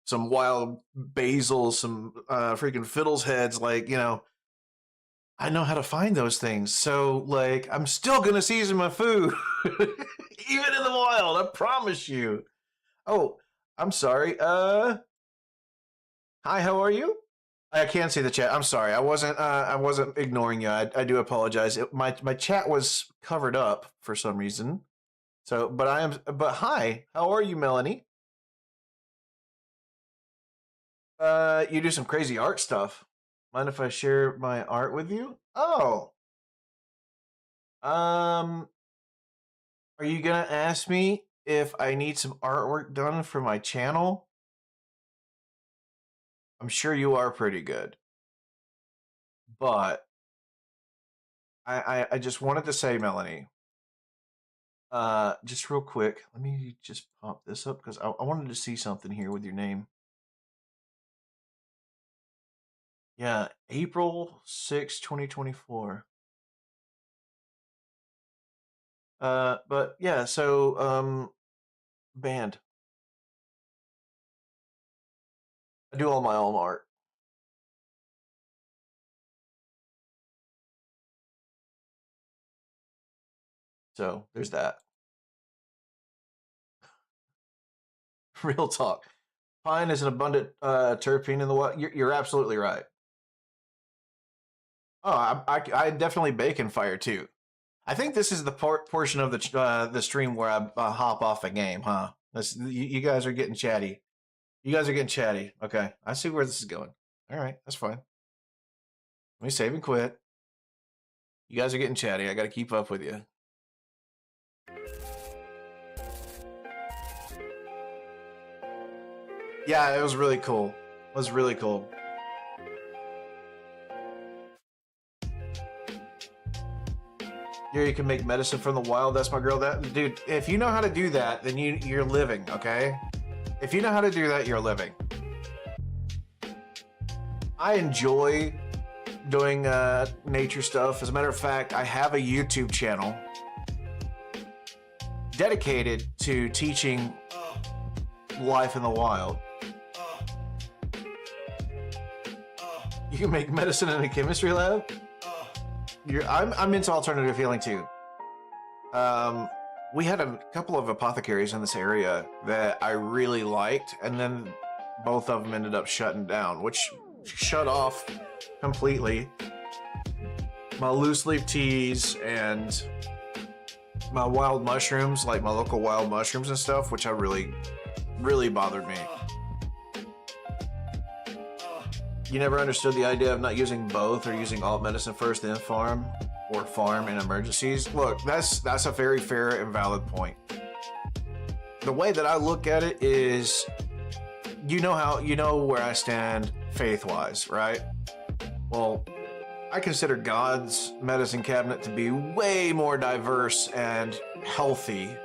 S1: some wild basil, some freaking fiddle's heads. Like, I know how to find those things. So, like, I'm still going to season my food, even in the wild. I promise you. Oh, I'm sorry. Hi, how are you? I can't see the chat. I'm sorry. I wasn't ignoring you. I do apologize. My chat was covered up for some reason. So, but hi, how are you, Melanie? You do some crazy art stuff. Mind if I share my art with you? Oh. Are you gonna ask me if I need some artwork done for my channel? I'm sure you are pretty good. But I just wanted to say, Melanie, Just real quick, let me just pop this up because I wanted to see something here with your name. Yeah, April 6, 2024. But yeah, so band. I do all my own art. So there's that. Real talk. Pine is an abundant terpene in the wild. You're absolutely right. Oh, I definitely bacon fire too. I think this is the portion of the stream where I hop off a game, huh? You guys are getting chatty. You guys are getting chatty. Okay, I see where this is going. All right, that's fine. Let me save and quit. You guys are getting chatty. I got to keep up with you. Yeah, it was really cool. It was really cool. Yeah, you can make medicine from the wild. That's my girl. That dude. If you know how to do that, then you're living. Okay. If you know how to do that, you're living. I enjoy doing nature stuff. As a matter of fact, I have a YouTube channel dedicated to teaching life in the wild. You can make medicine in a chemistry lab. I'm into alternative healing too. We had a couple of apothecaries in this area that I really liked, and then both of them ended up shutting down, which shut off completely my loose leaf teas and my wild mushrooms, like my local wild mushrooms and stuff, which I really bothered me. You never understood the idea of not using both, or using alt medicine first, then farm, or farm in emergencies. Look, that's a very fair and valid point. The way that I look at it is, you know where I stand faith-wise, right? Well, I consider God's medicine cabinet to be way more diverse and healthy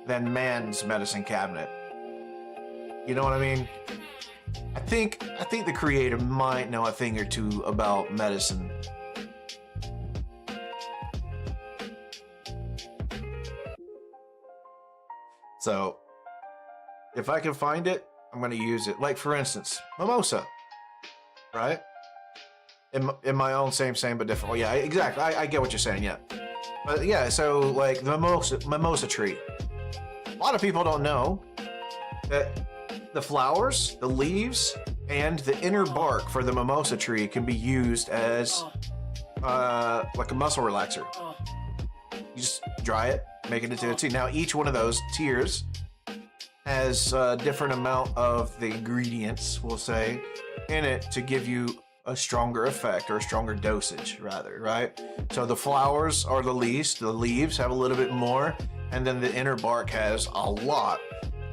S1: than man's medicine cabinet. You know what I mean? I think the creator might know a thing or two about medicine. So, if I can find it, I'm going to use it. Like, for instance, mimosa, right? In my own same but different. Oh yeah, exactly. I get what you're saying. Yeah, but yeah. So like the mimosa tree. A lot of people don't know that the flowers, the leaves, and the inner bark for the mimosa tree can be used as like a muscle relaxer. You just dry it, make it into a tea. Now each one of those tiers has a different amount of the ingredients, we'll say, in it to give you a stronger effect, or a stronger dosage rather, right? So the flowers are the least, the leaves have a little bit more, and then the inner bark has a lot.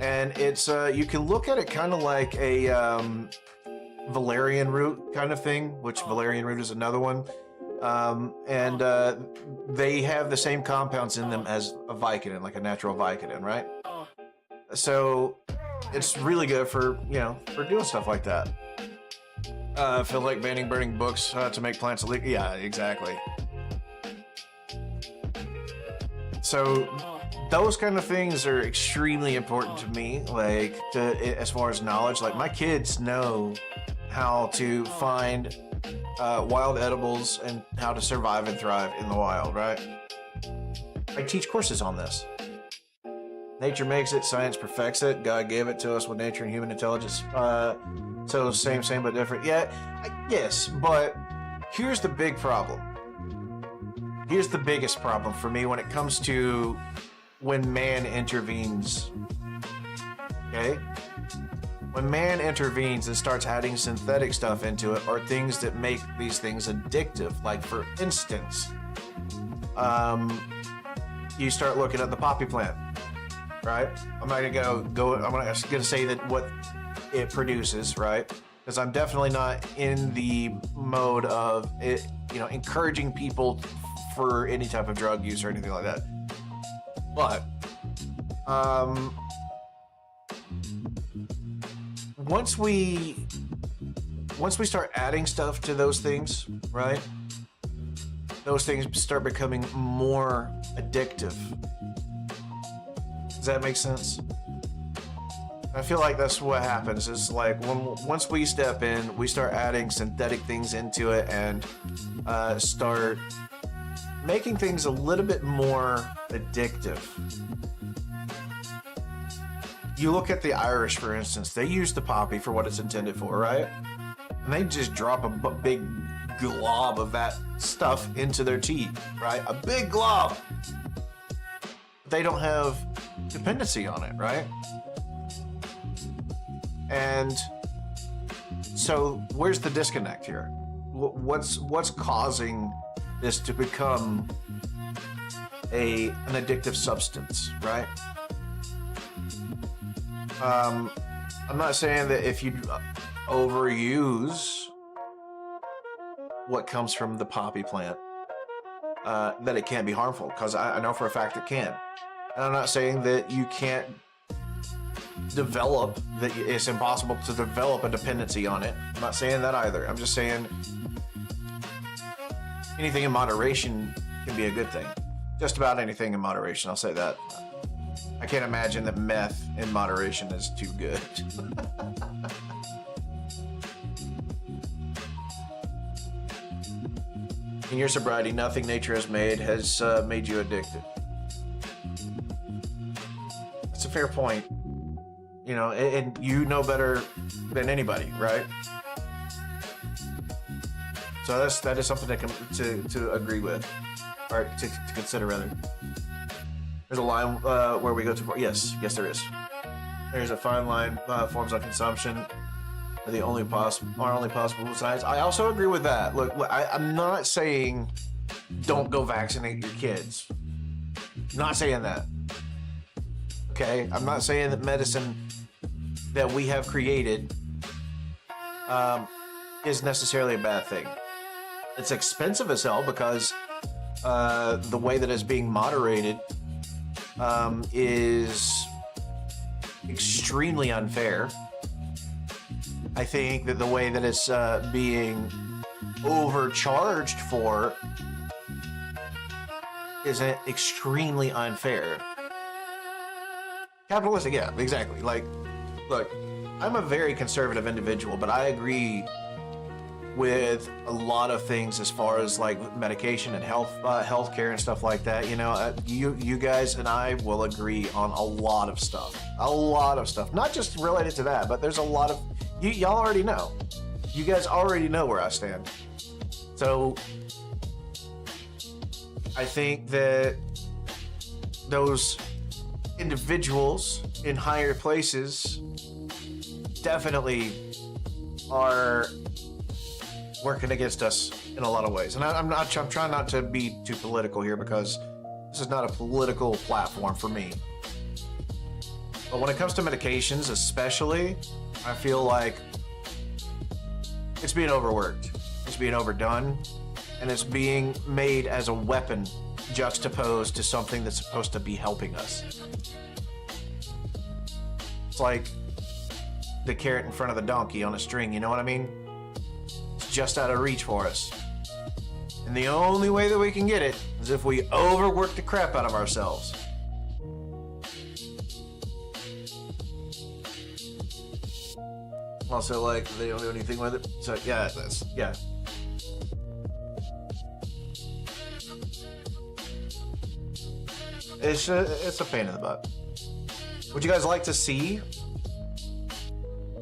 S1: And it's you can look at it kind of like a valerian root kind of thing, which valerian root is another one. And they have the same compounds in them as a Vicodin, like a natural Vicodin, right? So it's really good for, for doing stuff like that. I feel like banning burning books to make plants illegal. Yeah, exactly. So those kind of things are extremely important to me, like as far as knowledge. Like my kids know how to find wild edibles and how to survive and thrive in the wild, right? I teach courses on this. Nature makes it, science perfects it. God gave it to us with nature and human intelligence. So same but different. Yeah, yes, but here's the big problem. Here's the biggest problem for me when it comes to when man intervenes. Okay? When man intervenes and starts adding synthetic stuff into it, or things that make these things addictive, like for instance, you start looking at the poppy plant, right? I'm not gonna I'm gonna say that what it produces, right? Because I'm definitely not in the mode of it, encouraging people for any type of drug use or anything like that. But once we start adding stuff to those things, right? Those things start becoming more addictive. Does that make sense? I feel like that's what happens. Is like once we step in, we start adding synthetic things into it and start making things a little bit more addictive. You look at the Irish, for instance. They use the poppy for what it's intended for, right? And they just drop a big glob of that stuff into their tea, right? A big glob. They don't have dependency on it, right? And so where's the disconnect here? What's causing this to become an addictive substance, right? I'm not saying that if you overuse what comes from the poppy plant, that it can't be harmful, because I know for a fact it can. And I'm not saying that you can't develop, that it's impossible to develop a dependency on it. I'm not saying that either. I'm just saying anything in moderation can be a good thing. Just about anything in moderation, I'll say that. I can't imagine that meth in moderation is too good. In your sobriety, nothing nature has made you addicted. That's a fair point. You know, and you know better than anybody, right? So that is something to agree with, or to consider rather. There's a line where we go to. Yes, there is. There's a fine line. Forms on consumption are only possible besides. I also agree with that. Look, I'm not saying don't go vaccinate your kids. I'm not saying that. Okay, I'm not saying that medicine that we have created is necessarily a bad thing. It's expensive as hell because the way that it's being moderated is extremely unfair. I think that the way that it's being overcharged for is extremely unfair. Capitalistic, yeah, exactly. Like, look, I'm a very conservative individual, but I agree with a lot of things as far as like medication and healthcare and stuff like that. You know, you guys and I will agree on a lot of stuff. Not just related to that, but there's a lot of y'all already know. You guys already know where I stand. So I think that those individuals in higher places definitely are working against us in a lot of ways. And I'm trying not to be too political here because this is not a political platform for me. But when it comes to medications, especially, I feel like it's being overworked, it's being overdone, and it's being made as a weapon juxtaposed to something that's supposed to be helping us. It's like the carrot in front of the donkey on a string, you know what I mean? It's just out of reach for us. And the only way that we can get it is if we overwork the crap out of ourselves. Also, like, they don't do anything with it. So, yeah, yeah. It's a pain in the butt. Would you guys like to see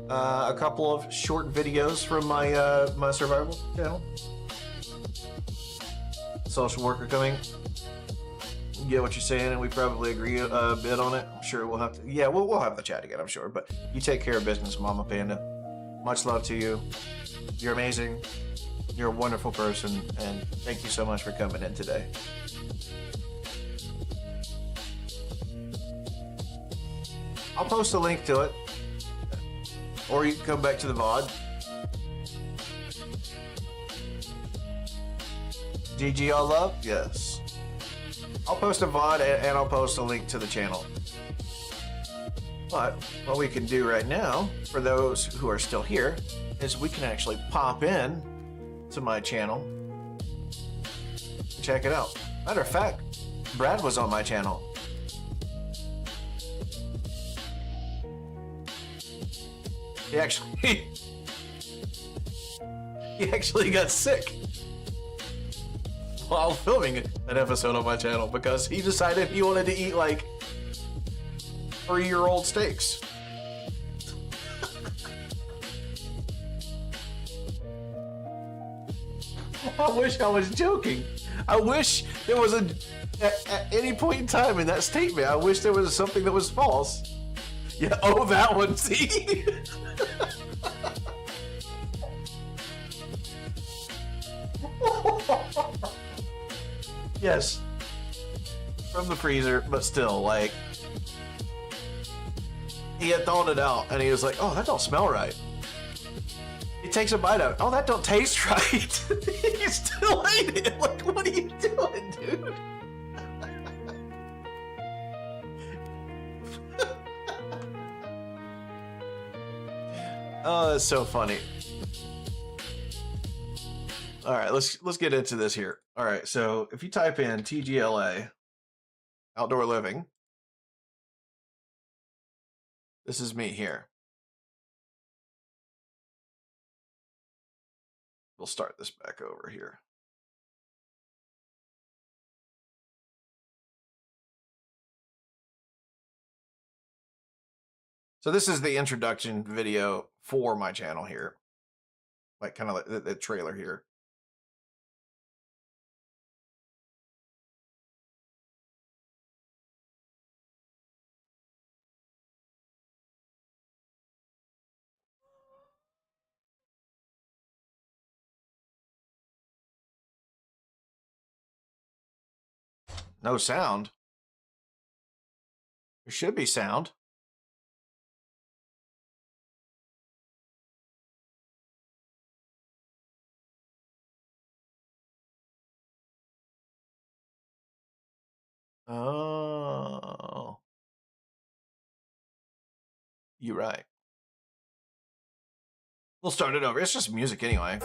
S1: a couple of short videos from my my survival channel? Social worker coming. Get what you're saying, and we probably agree a bit on it. I'm sure we'll have to. Yeah, we'll have the chat again, I'm sure. But you take care of business, Mama Panda. Much love to you. You're amazing. You're a wonderful person, and thank you so much for coming in today. I'll post a link to it, or you can come back to the VOD. GG all love? Yes. I'll post a VOD and I'll post a link to the channel. But what we can do right now, for those who are still here, is we can actually pop in to my channel. Check it out. Matter of fact, Brad was on my channel. He actually got sick while filming an episode on my channel because he decided he wanted to eat like 3-year-old steaks. I wish I was joking. I wish there was at any point in time in that statement, I wish there was something that was false. Yeah, oh, that one, see? Yes. From the freezer, but still, like, he had thawed it out, and he was like, oh, that don't smell right. He takes a bite out. Oh, that don't taste right. He still ate it. Like, what are you doing, dude? Oh, that's so funny. All right, let's get into this here. All right, so if you type in TGLA, outdoor living, this is me here. We'll start this back over here. So this is the introduction video for my channel here. Like kind of like the trailer here. No sound. There should be sound. Oh. You're right. We'll start it over. It's just music anyway.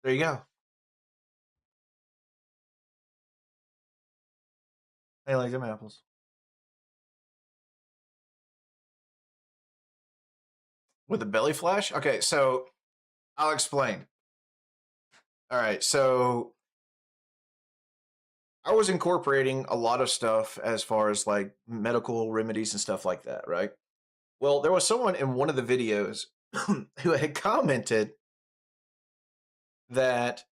S1: There you go. I like them apples. With a belly flash? Okay, so I'll explain. All right, so I was incorporating a lot of stuff as far as like medical remedies and stuff like that, right? Well, there was someone in one of the videos who had commented that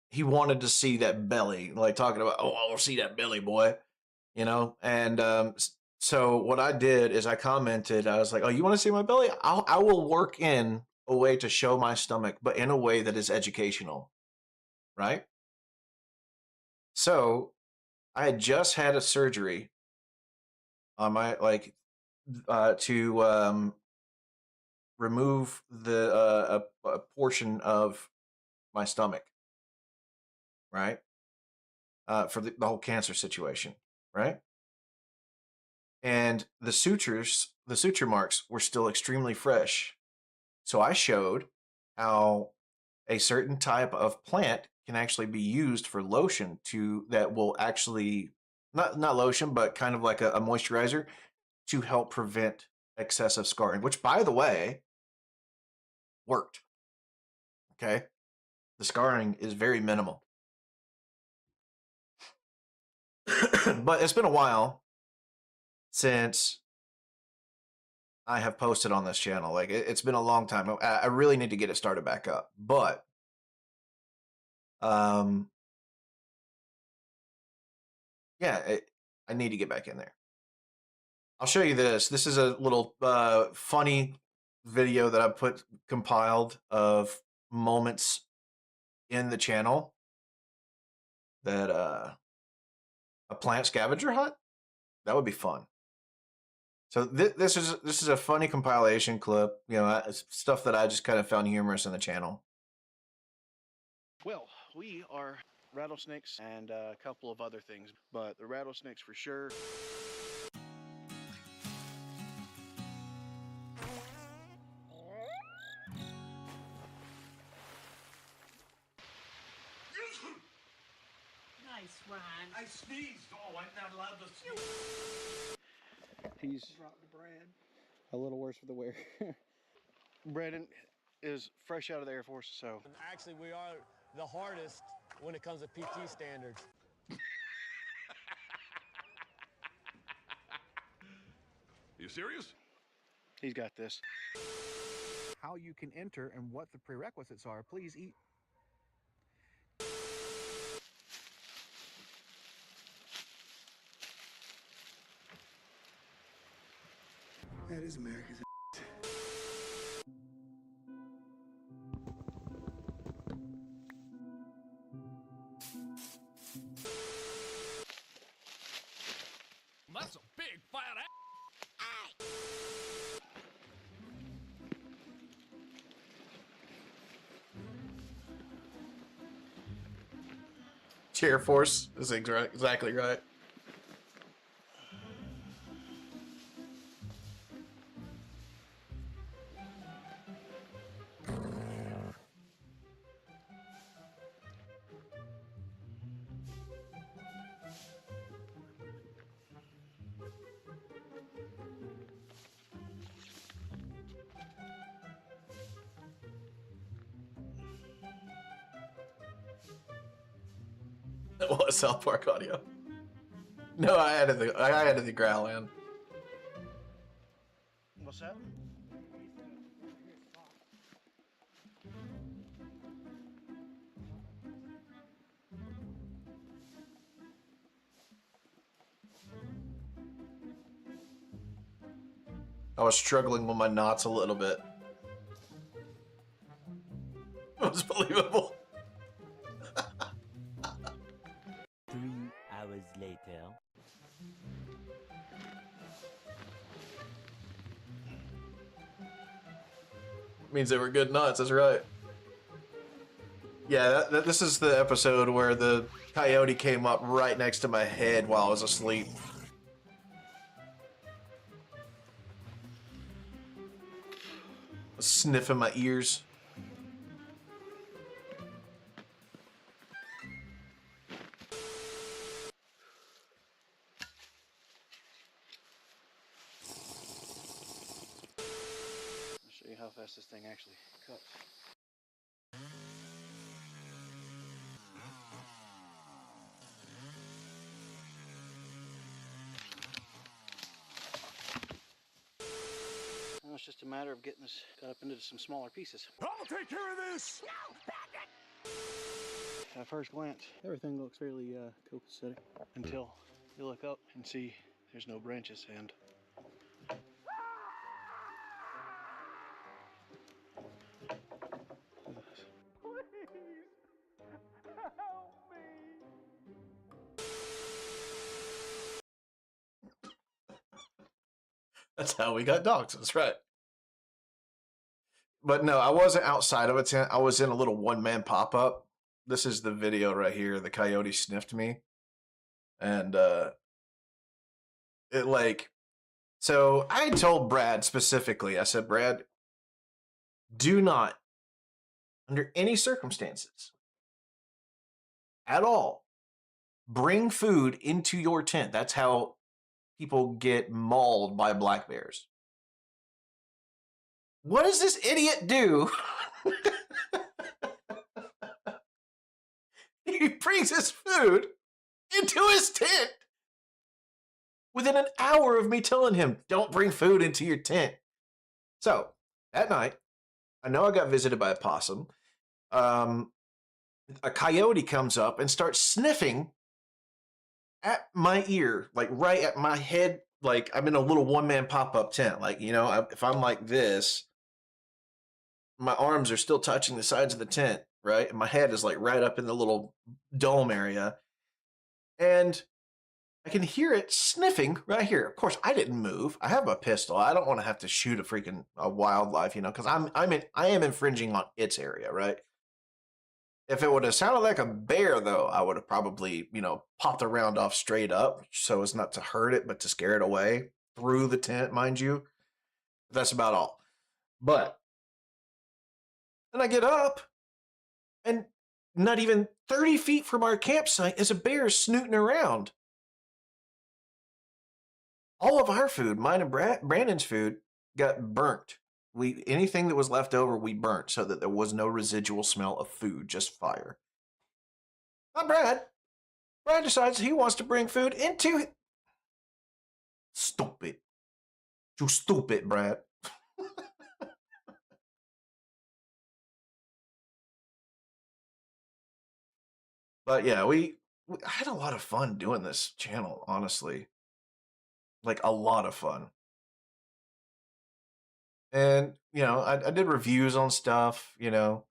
S1: he wanted to see that belly, like talking about, oh, I want to see that belly, boy, you know? And so what I did is I commented, I was like, oh, you want to see my belly? I will work in a way to show my stomach, but in a way that is educational, right? So I had just had a surgery on my, like, to remove the a portion of my stomach, right? For the whole cancer situation, right? And the suture marks were still extremely fresh. So I showed how a certain type of plant can actually be used for lotion that will actually not lotion, but kind of like a moisturizer to help prevent excessive scarring, which by the way worked. Okay. The scarring is very minimal. But it's been a while since I have posted on this channel. Like it's been a long time. I really need to get it started back up. But yeah, I need to get back in there. I'll show you this. This is a little funny video that I compiled of moments in the channel that a plant scavenger hunt. That would be fun. So this is a funny compilation clip. You know, stuff that I just kind of found humorous in the channel.
S3: Well, we are rattlesnakes and a couple of other things, but the rattlesnakes for sure.
S4: Nice, Ron.
S5: I sneezed. Oh, I'm not allowed to sneeze.
S3: He's a little worse for the wear. Brandon is fresh out of the Air Force, so.
S6: And actually, we are the hardest when it comes to PT standards.
S5: You serious?
S3: He's got this.
S7: How you can enter and what the prerequisites are. Please eat.
S8: That is America's.
S2: That's a big fat ass.
S1: Air Force is exactly right. That was South Park audio. No, I added the growl in.
S3: What's that?
S1: I was struggling with my knots a little bit. It was believable.
S9: 3 hours later.
S1: Means they were good knots, that's right. Yeah, this is the episode where the coyote came up right next to my head while I was asleep. Sniffing my ears.
S3: I'll show you how fast this thing actually cuts. Now it's just a matter of getting this cut up into some smaller pieces.
S5: I'll take care of this.
S3: At first glance, everything looks fairly copacetic until you look up and see there's no branches and
S1: That's how we got dogs, that's right. But no, I wasn't outside of a tent. I was in a little one-man pop-up. This is the video right here. The coyote sniffed me. And it like, so I told Brad specifically, I said, Brad, do not, under any circumstances at all, bring food into your tent. That's how people get mauled by black bears. What does this idiot do? He brings his food into his tent within an hour of me telling him, don't bring food into your tent. So, that night, I know I got visited by a possum. A coyote comes up and starts sniffing at my ear, like right at my head. Like I'm in a little one-man pop-up tent. Like, you know, if I'm like this, my arms are still touching the sides of the tent, right? And my head is like right up in the little dome area. And I can hear it sniffing right here. Of course, I didn't move. I have a pistol. I don't want to have to shoot a wildlife, you know, because I am infringing on its area, right? If it would have sounded like a bear, though, I would have probably, you know, popped the round off straight up so as not to hurt it, but to scare it away through the tent, mind you. That's about all. But then I get up, and not even 30 feet from our campsite is a bear snooting around. All of our food, mine and Brandon's food, got burnt. Anything that was left over, we burnt so that there was no residual smell of food, just fire. Not Brad. Brad decides he wants to bring food into it. Stupid. You stupid, Brad. But yeah, I had a lot of fun doing this channel, honestly. Like a lot of fun. And, you know, I did reviews on stuff, you know,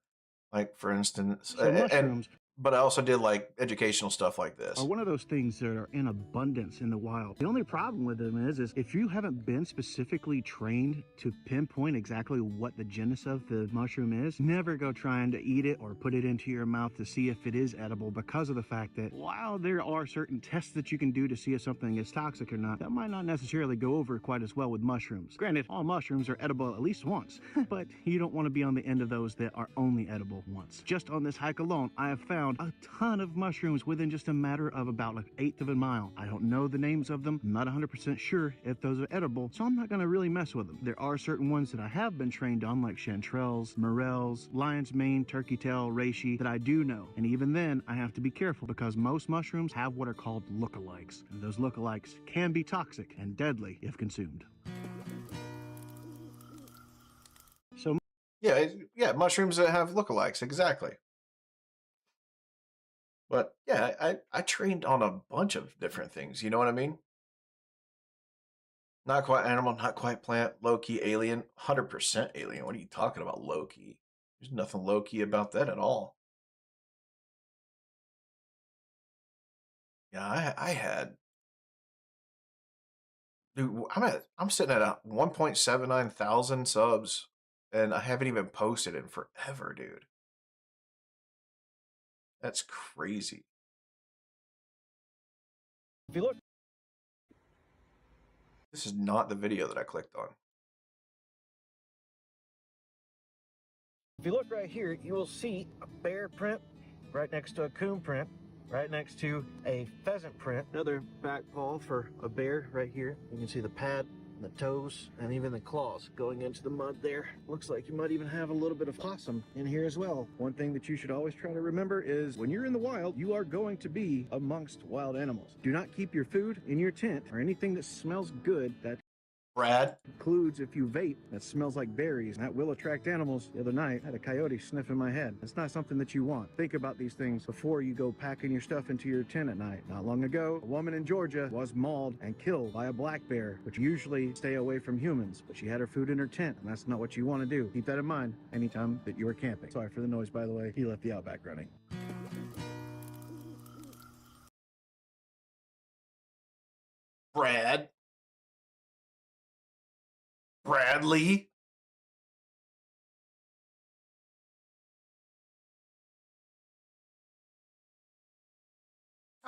S1: like for instance,
S7: So mushrooms
S1: but I also did like educational stuff like this.
S7: are one of those things that are in abundance in the wild. The only problem with them is if you haven't been specifically trained to pinpoint exactly what the genus of the mushroom is, never go trying to eat it or put it into your mouth to see if it is edible, because of the fact that while there are certain tests that you can do to see if something is toxic or not, that might not necessarily go over quite as well with mushrooms. Granted, all mushrooms are edible at least once, but you don't want to be on the end of those that are only edible once. Just on this hike alone, I have found a ton of mushrooms within just a matter of about like 1/8 of a mile. I don't know the names of them. I'm not 100% sure if those are edible, so I'm not going to really mess with them. There are certain ones that I have been trained on, like chanterelles, morels, lion's mane, turkey tail, reishi, that I do know. And even then, I have to be careful because most mushrooms have what are called lookalikes. And those lookalikes can be toxic and deadly if consumed. So
S1: Yeah, mushrooms that have lookalikes, exactly. But yeah, I trained on a bunch of different things, you know what I mean? Not quite animal, not quite plant, low-key alien, 100% alien. What are you talking about, low-key? There's nothing low-key about that at all. Yeah, I had, dude, I'm sitting at 1.79 thousand subs, and I haven't even posted in forever, dude. That's crazy.
S7: if you look
S1: This is not the video that I clicked on.
S7: If you look right here, you will see a bear print right next to a coon print, right next to a pheasant print. Another back paw for a bear right here. You can see the pad, the toes, and even the claws going into the mud there. Looks like you might even have a little bit of possum in here as well. One thing that you should always try to remember is when you're in the wild, you are going to be amongst wild animals. Do not keep your food in your tent or anything that smells good. That
S1: Brad?
S7: includes if you vape that smells like berries. That will attract animals. The other night, I had a coyote sniffing my head. It's not something that you want. Think about these things before you go packing your stuff into your tent at night. Not long ago, a woman in Georgia was mauled and killed by a black bear, which usually stay away from humans, but she had her food in her tent, and that's not what you want to do. Keep that in mind anytime that you are camping. Sorry for the noise, by the way. He left the Outback running.
S1: Brad? Bradley?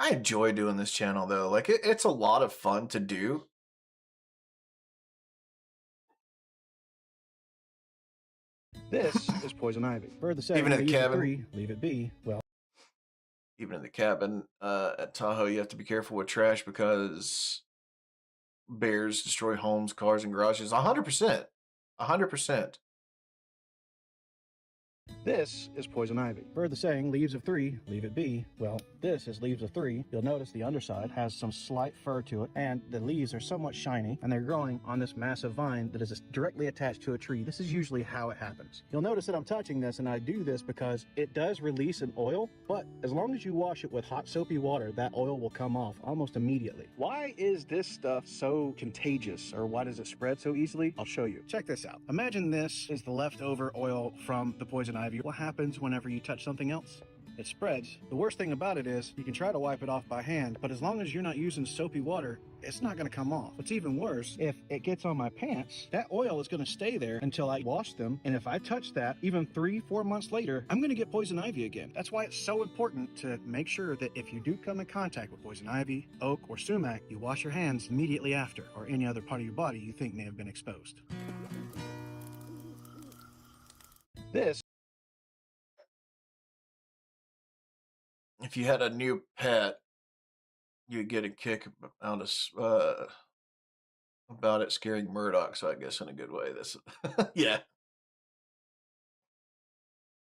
S1: I enjoy doing this channel though. Like it's a lot of fun to do.
S7: This is poison ivy. For the saying,
S1: Even at the
S7: leave it
S1: cabin.
S7: 3, leave it be. Well,
S1: Even in the cabin at Tahoe, you have to be careful with trash because bears destroy homes, cars, and garages. 100%. 100%.
S7: this is poison ivy. For the saying, leaves of 3, leave it be. Well, this is leaves of 3. You'll notice the underside has some slight fur to it, and the leaves are somewhat shiny, and they're growing on this massive vine that is directly attached to a tree. This is usually how it happens. You'll notice that I'm touching this, and I do this because it does release an oil, but as long as you wash it with hot soapy water, that oil will come off almost immediately. Why is this stuff so contagious, or why does it spread so easily? I'll show you. Check this out. Imagine this is the leftover oil from the poison ivy. What happens whenever you touch something else? It spreads. The worst thing about it is you can try to wipe it off by hand, but as long as you're not using soapy water, it's not going to come off. What's even worse, if it gets on my pants, that oil is going to stay there until I wash them, and if I touch that even 3-4 months later, I'm going to get poison ivy again. That's why it's so important to make sure that if you do come in contact with poison ivy, oak, or sumac, you wash your hands immediately after, or any other part of your body you think may have been exposed. This
S1: If you had a new pet, you'd get a kick about it scaring Murdoch. So I guess in a good way, this, yeah,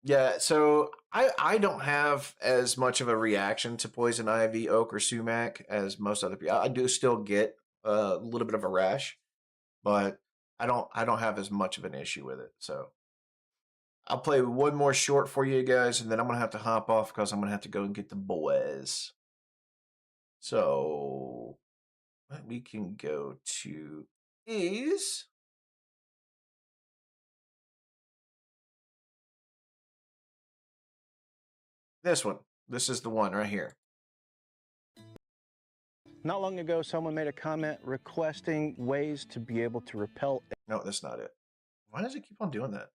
S1: yeah. So I don't have as much of a reaction to poison ivy, oak, or sumac as most other people. I do still get a little bit of a rash, but I don't have as much of an issue with it. So I'll play one more short for you guys, and then I'm gonna have to hop off because I'm gonna have to go and get the boys. So what we can go to is this one. This is the one right here.
S7: Not long ago, someone made a comment requesting ways to be able to repel.
S1: No, that's not it. Why does it keep on doing that?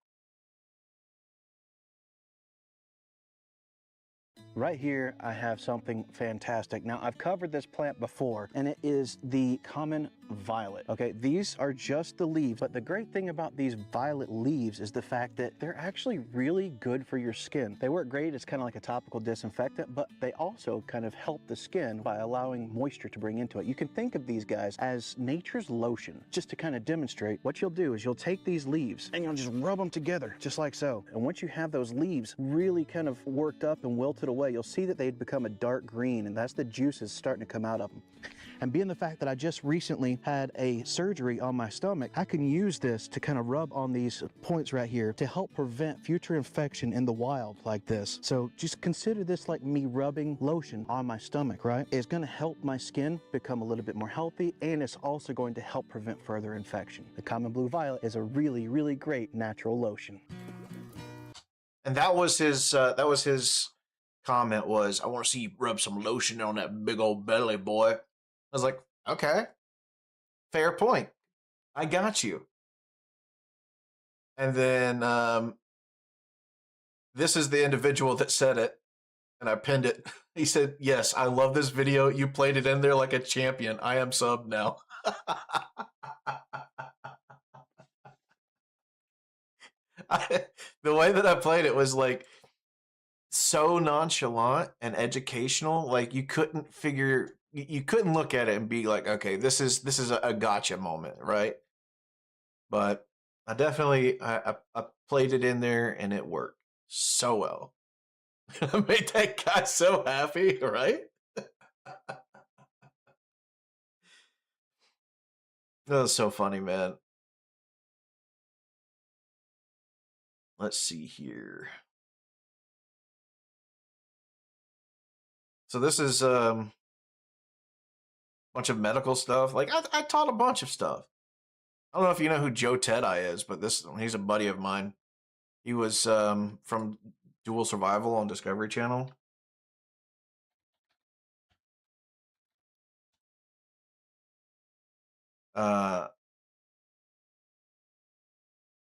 S7: Right here, I have something fantastic. Now, I've covered this plant before, and it is the common violet. Okay, these are just the leaves, but the great thing about these violet leaves is the fact that they're actually really good for your skin. They work great as kind of like a topical disinfectant, but they also kind of help the skin by allowing moisture to bring into it. You can think of these guys as nature's lotion. Just to kind of demonstrate, what you'll do is you'll take these leaves and you'll just rub them together, just like so. And once you have those leaves really kind of worked up and wilted away, you'll see that they'd become a dark green, and that's the juices starting to come out of them. And being the fact that I just recently had a surgery on my stomach, I can use this to kind of rub on these points right here to help prevent future infection in the wild like this. So just consider this like me rubbing lotion on my stomach, right? It's going to help my skin become a little bit more healthy, and it's also going to help prevent further infection. The common blue violet is a really, really great natural lotion.
S1: And that was his comment was, I want to see you rub some lotion on that big old belly, boy. I was like, okay, fair point. I got you. And then this is the individual that said it, and I pinned it. He said, yes, I love this video. You played it in there like a champion. I am sub now. The way that I played it was like so nonchalant and educational. Like you couldn't look at it and be like, okay, this is a gotcha moment, right? But I definitely I played it in there and it worked so well. I made that guy so happy, right? That was so funny, man. Let's see here. So this is bunch of medical stuff. Like I taught a bunch of stuff. I don't know if you know who Joe Tedeye is, but he's a buddy of mine. He was from Dual Survival on Discovery Channel.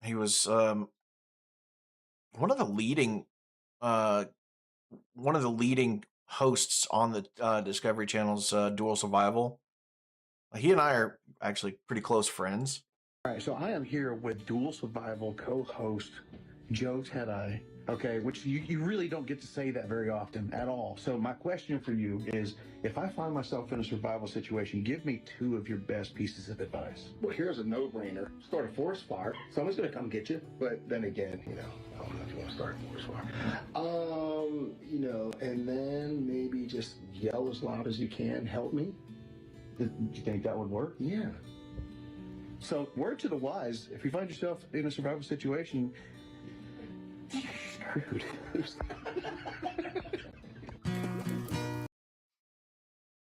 S1: He was one of the leading hosts on the Discovery Channel's Dual Survival. He and I are actually pretty close friends.
S4: All right, so I am here with Dual Survival co-host Joe Tedai, okay, which you really don't get to say that very often at all. So my question for you is, if I find myself in a survival situation, give me 2 of your best pieces of advice. Well, here's a no-brainer. Start a forest fire. Someone's going to come get you. But then again, you know, I don't know if you want to start a forest fire. You know, and then maybe just yell as loud as you can, help me. Do you think that would work? Yeah. So, word to the wise, if you find yourself in a survival situation, screwed.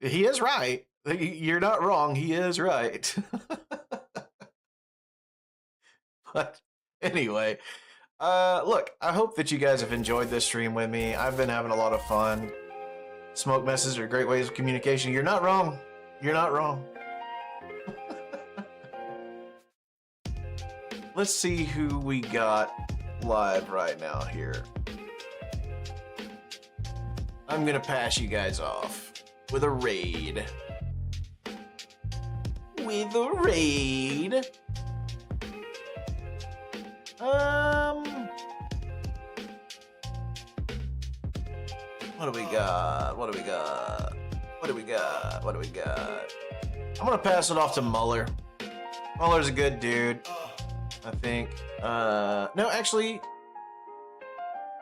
S1: He is right. You're not wrong. He is right. But anyway, look, I hope that you guys have enjoyed this stream with me. I've been having a lot of fun. Smoke messages are great ways of communication. You're not wrong. You're not wrong. Let's see who we got live right now here. I'm gonna pass you guys off with a raid. With a raid. What do we got? What do we got? What do we got? What do we got? I'm gonna pass it off to Muller. Muller's a good dude, I think. No, actually,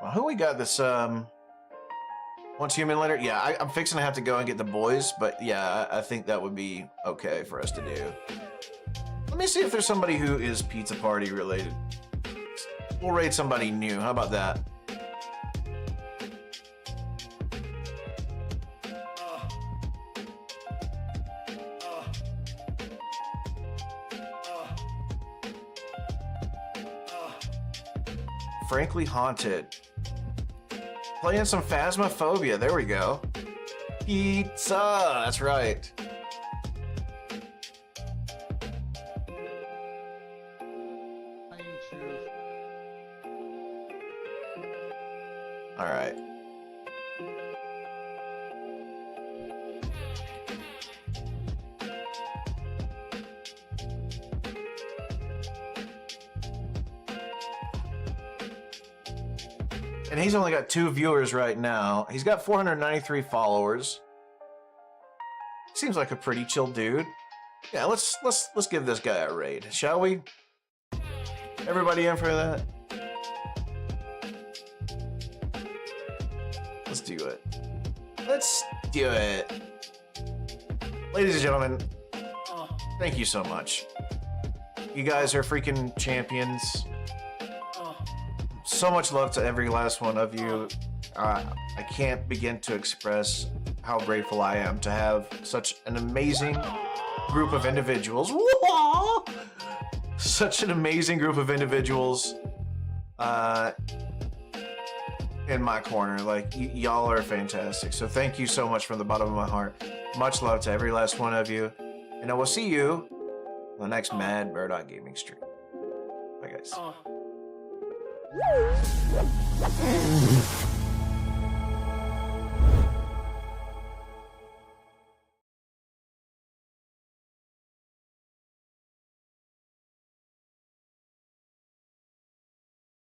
S1: well, who we got this? Once Human later? Yeah, I'm fixing to have to go and get the boys, but yeah, I think that would be okay for us to do. Let me see if there's somebody who is Pizza Party related. We'll raid somebody new. How about that? Frankly Haunted. Playing some Phasmophobia. There we go. Pizza. That's right. All right. And he's only got 2 viewers right now. He's got 493 followers. Seems like a pretty chill dude. Yeah, let's give this guy a raid, shall we? Everybody in for that? Let's do it. Let's do it. Ladies and gentlemen, thank you so much. You guys are freaking champions. So much love to every last one of you. I can't begin to express how grateful I am to have such an amazing group of individuals. Such an amazing group of individuals in my corner. Like, y'all are fantastic. So thank you so much from the bottom of my heart. Much love to every last one of you. And I will see you on the next Mad Murdoch Gaming stream. Bye, guys.